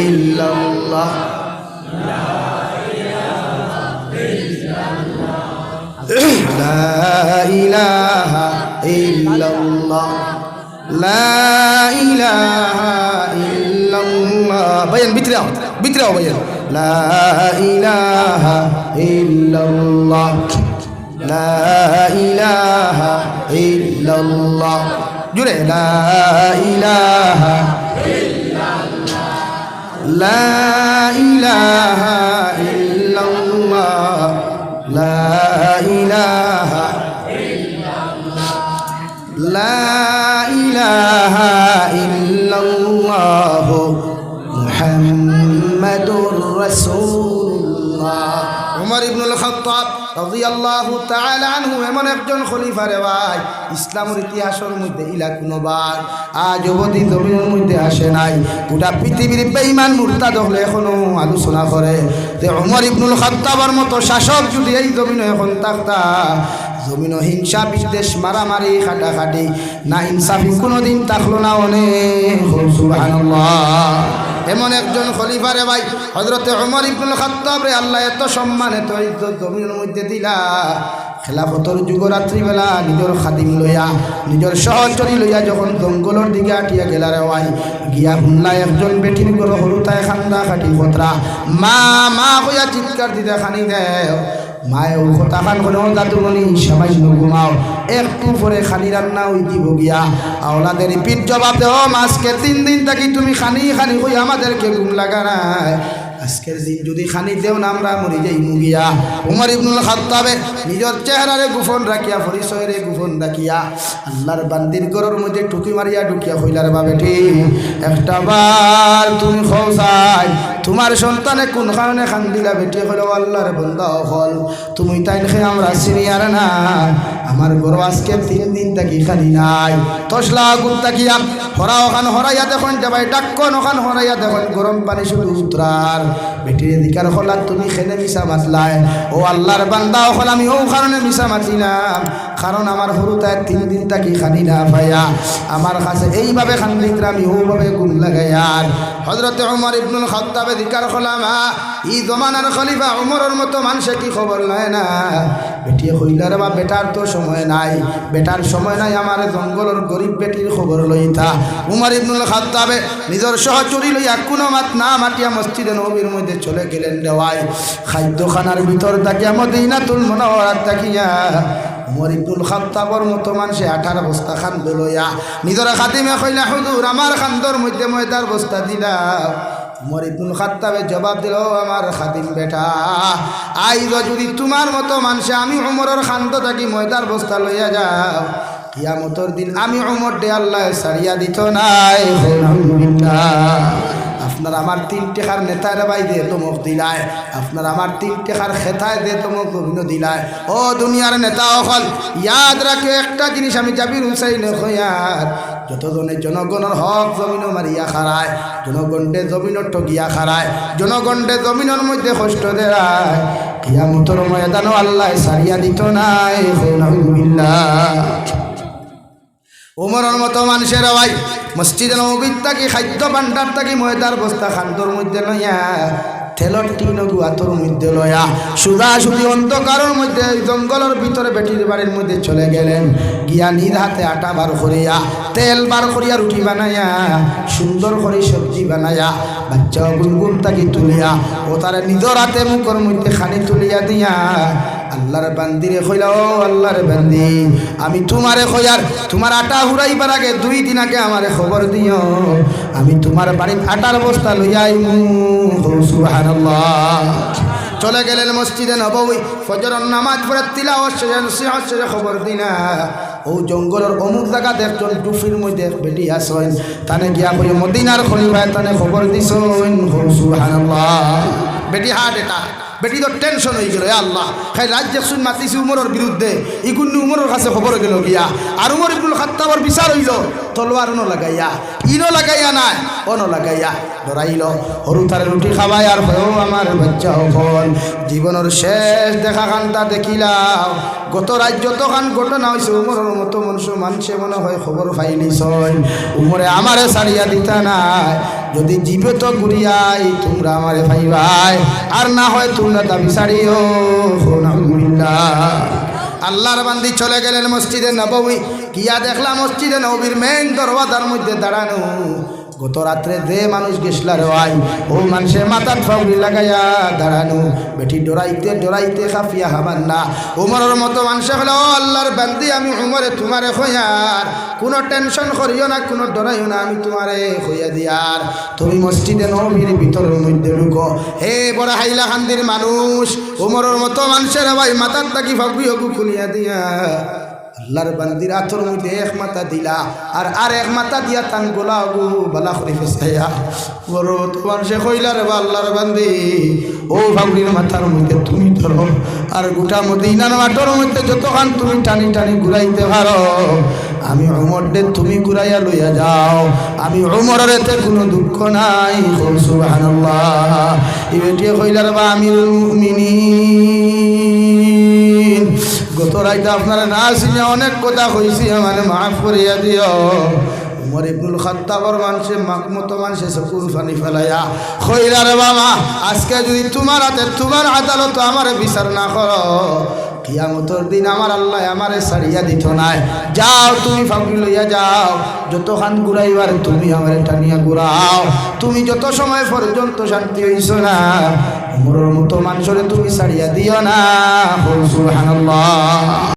ইল্লাল্লাহ, লা ইলাহা ইল্লাল্লাহ, লা ইলাহা ইল্লাল্লাহ। ভাইয়ান ভিতরে ভিতরেও ভাইয়ান, লা ইলাহা ইল্লাল্লাহ, লা ইলাহা ইল্লাল্লাহ, জুড়ে লা ইলাহা ইল্লাল্লাহ, লা ইলাহা ইল্লাল্লাহ, লা ইলাহা ইল্লাল্লাহ, লা ইলাহা ইল্লাল্লাহ মুহাম্মাদুর রাসূলুল্লাহ। ওমর ইবনুল খাত্তাব রাদিয়াল্লাহু তাআলা আনহু এমন একজন খলিফা রে ভাই, ইসলামের ইতিহাসের মধ্যে ইলা কোনোবার আজ অবধি জমিনের মধ্যে আসে নাই। গোটা পৃথিবীর বেঈমান মুরতাদ হলে এখনো আলোচনা করে যে ওমর ইবনুল খাত্তাবের মতো শাসক যদি এই জমিনে এখন থাকতা, জমিন হিংসা বিদ্বেষ মারামারি খাটাখাটি না ইনসাফি কোনোদিন থাকলো না। অনেক সুবহানাল্লাহ। এমন একজন খলিফা রে ভাই হযরতে ওমর ইবনুল খাত্তাব রে আল্লাহ এত সম্মান এত ইজ্জত জমিনের মধ্যে দিলা। খেলাফতর যুগ রাত্রিবেলা নিজের খাদিম লইয়া নিজের সহচরী লইয়া যখন জঙ্গলের দিকে আটিয়া গেলা রে ভাই, গিয়া শুনলা একজন বেটির গরু হলুতায় খান্দা খাটি পত্রা মা মা কইয়া চিৎকার দিতে খানি দেও। মায়েও কথা খান করে দাদুমণি সামান্য ঘুমাও, একটু পরে খানি রান্না হই দিব গিয়া। আওলাদের পিঠ জবাব দেও, আজকে 3 দিন থাকি তুমি খানি খানি কই আমাদেরকে ঘুম লাগা নাই, আজকের দিন যদি খানি দেও না আমরা মরি যাই মুগিয়া। ওমর ইবনুল খাত্তাবে নিজের চেহারারে গোপন রাখিয়া পরিচয়রে গোপন রাখিয়া আল্লাহর বান্দির ঘরের মধ্যে টুকি মারিয়া ঢুকিয়া হইলার বা বেটি একটা বার তুমি খোঁজাই তোমার সন্তানে কোন কারণে খান দিলা বেটি হলো আল্লাহর বান্দা হল তুমি তাই দেখে আমরা সিনিয়র না, আমার গরু আজকে 3 দিন থাকি খানি নাই। তসলা গুণ তাকিয়া হরা ওখান হরাইয়া দেখুন যাবাই ডাক্কন ওখান হরাইয়া দেখুন গরম পানি শুধু উতরার বেটির দিকার হলা তুমি খেলে মিশা মাতলাই। ও আল্লাহর বান্দা হল আমি ও কারণে মিশা মাতিলাম, কারণ আমার হরুতায় 3 দিন থাকি খানি না ভাইয়া আমার কাছে এইভাবে খান দিকরা আমি ওভাবে গুণ লাগাইয়ার। হযরতে ওমর ইবনুল খাত্তাবে দিকার হলাম ই জমানার খলিফা ওমরের মতো মানুষে কি খবর লয় না। বেটি হইলার বা বেটার তো সময় নাই, বেটার সময় নাই, আমার জঙ্গলের গরিব বেটির খবর লইতা। ওমর ইবনুল খাত্তাবে নিজের সহচরী লইয়া কোনো মাত না মাটিয়া মসজিদে নববীর মধ্যে চলে গেলেন দেওয়ায়। খাদ্যখানার ভিতর তাকিয়া মদিনাতুল মুনাওয়ারাত তাকিয়া ওমর ইবনুল খাত্তাবর মতো মানুষে 18 বস্তা খান্দ লইয়া নিজের খাদিমে কইলা হুজুর আমার খান্দর মধ্যে ময়দার বস্তা দিলা, উমর ইবনুল খাত্তাবে জবাব দিল, আমার খাদিম বেটা, আইজ যদি তোমার মতো মানুষে আমি উমরের খান্ত থাকি ময়দার বস্তা লইয়া যাও, কিয়ামতের দিন আমি উমর ডে আল্লাহ সারিয়া দিত নাই। আপনার আমার 3 টাকার নেতার বাই দিয়ে তোমক দিলায়, আপনার আমার 3 টাকার খেতায় দিয়ে তোমক অভিনয় দিলায়। ও দুনিয়ার নেতা অকল ইয়াদ রাখে একটা জিনিস, আমি জাবির হুসাইন হইয়ার যতজনে জনগণের হক জমিন মারিয়া খারায়, জনগণে জমিনের ঠগিয়া খারায়, জনগণে জমিনের মধ্যে কষ্ট দেয়, কিয়ামতের ময়দানও আল্লাহ সারিয়া দিত নাই। উমরের মতো মানুষের ভাই মসজিদে নববীর থাকি খাদ্য ভাণ্ডার থাকি ময়দার বস্তা খান্দর মধ্যে লইয়া তেলর টিন গুয়াতর মধ্যে লয়া সুদাসুদি অন্ধকারের মধ্যে জঙ্গলের ভিতরে বেটির বাড়ির মধ্যে চলে গেলেন, গিয়া নিজ হাতে আটা বার করিয়া তেল বার করিয়া রুটি বানাইয়া সুন্দর করে সবজি বানাইয়া বাচ্চা গুনগুন তাকে তুলিয়া ও তারা নিজের হাতে মুখের মধ্যে খানি তুলিয়া দিয়া আল্লাহর বান্দিরে কইলা, ও আল্লাহর বান্দি, আমি তোমারে কইয়ার তোমার আটা হুরাইবার আগে 2 দিন আগে আমারে খবর দিও, আমি তোমার বাড়ির আটার বস্তা লইয়া আইমু। সুবহানাল্লাহ। চলে গেলেন মসজিদে নববী, ফজরের নামাজ পড়ে তিলাওয়াত শেষে খবর দিনা ও জঙ্গলের অমুক জায়গা দেখছেন টুফির মধ্যে বেটি আসেন, তানে গিয়া কই মদিনার খলিফায় তানে খবর দিছেন। সুবহানাল্লাহ। বেটি হার্ট এটা বেটি তো টেনশন হয়ে গেল, আল্লাহ খাই রাজ্য শুন মাতিছি উমরের বিরুদ্ধে, ইগুন উমরের কাছে খবর গেল গিয়া, আর উমর ইবনুল খাত্তাবের বিচার হইল তলোয়ার ন লাগাইয়া, ইনো লাগাইয়া নাই অন লাগাইয়া ধরাইল, হরু তারে রুটি খাওয়াই আর ভয়ও আমার বাচ্চা হল জীবনের শেষ দেখা খানটা দেখিলাম। গত রাত যতখান ঘটনা হয়েছে উমরের মতো মানুষে মনে হয় খবর পাইলিস, উমরে আমারে ছাড়িয়া দিতা নাই, যদি জীবে তো ঘুরিয়াই তোমরা আমারে পাইবাই, আর না হয় তোমরা দাবি ছাড়িও। আল্লাহর বান্দি চলে গেলেন মসজিদে নববী, গিয়া দেখলাম মসজিদে নববীর মেইন দরওয়াজার মধ্যে দাঁড়ানো গত রাত্রে যে মানুষ গেছলার হয় ও মানুষের মাথার ফাউলি লাগাইয়া দাঁড়ানো, বেটি ডরাইতে ডরাইতে খাফিয়া হাবার না। উমরের মতো মানুষে হলো, ও আল্লাহর বান্দি, আমি উমরে তোমারে খোয়ার, কোনো টেনশন করিও না, কোনো ডরাইও না, আমি তোমারে খোয়া দিয়ার, তুমি মসজিদে নববীর ভিতরের মধ্যে ঢুকো। হে বড় হাইলাকান্দির মানুষ, উমরের মতো মানুষের ভাই মাথার থাকি ফাউলি হকু খুলিয়া দিয়া আল্লাহর বান্দির আতর মধ্যে 1 মাথা দিলা, আর 1 মাথা দিয়া তান গোলা গু বালা করে ফেসাইয়া বড় তোমার সে কইলা রে আল্লাহর বান্দি, ও ফাউলির মাথার মধ্যে তুমি ধরো, আর গোটা মদিনার মাঠের মধ্যে যতখান তুমি টানি টানি ঘুরাইতে পারো, আমি উমর দে তুমি ঘুরাইয়া লইয়া যাও, আমি উমরের এতে কোনো দুঃখ নাই। সুবহানাল্লাহ। ইবেটিয়ে কইলা রে আমিরুল মুমিনিন, গত রাইতে আপনারা না শুনে অনেক কথা কইছি, মানে মাফ করিয়া দিও। উমর ইবনুল খাত্তাবের মানুষে মতো মানুষে চকুর পানি ফেলাইয়া কইলা রে বাবা, আজকে যদি তোমার হাতে তোমার আদালত আমার বিচার না করো, কিয়ামতের দিন আমার আল্লাহ আমারে ছাড়িয়া দিত নাই। যাও তুমি ফাঁকি লইয়া যাও, যতখান ঘুরাইবার তুমি আমারে টানিয়া ঘুরাও, তুমি যত সময় পর্যন্ত শান্তি হইছ না, উমরের মতো মানুষরে তুমি ছাড়িয়া দিও না। সুবহানাল্লাহ।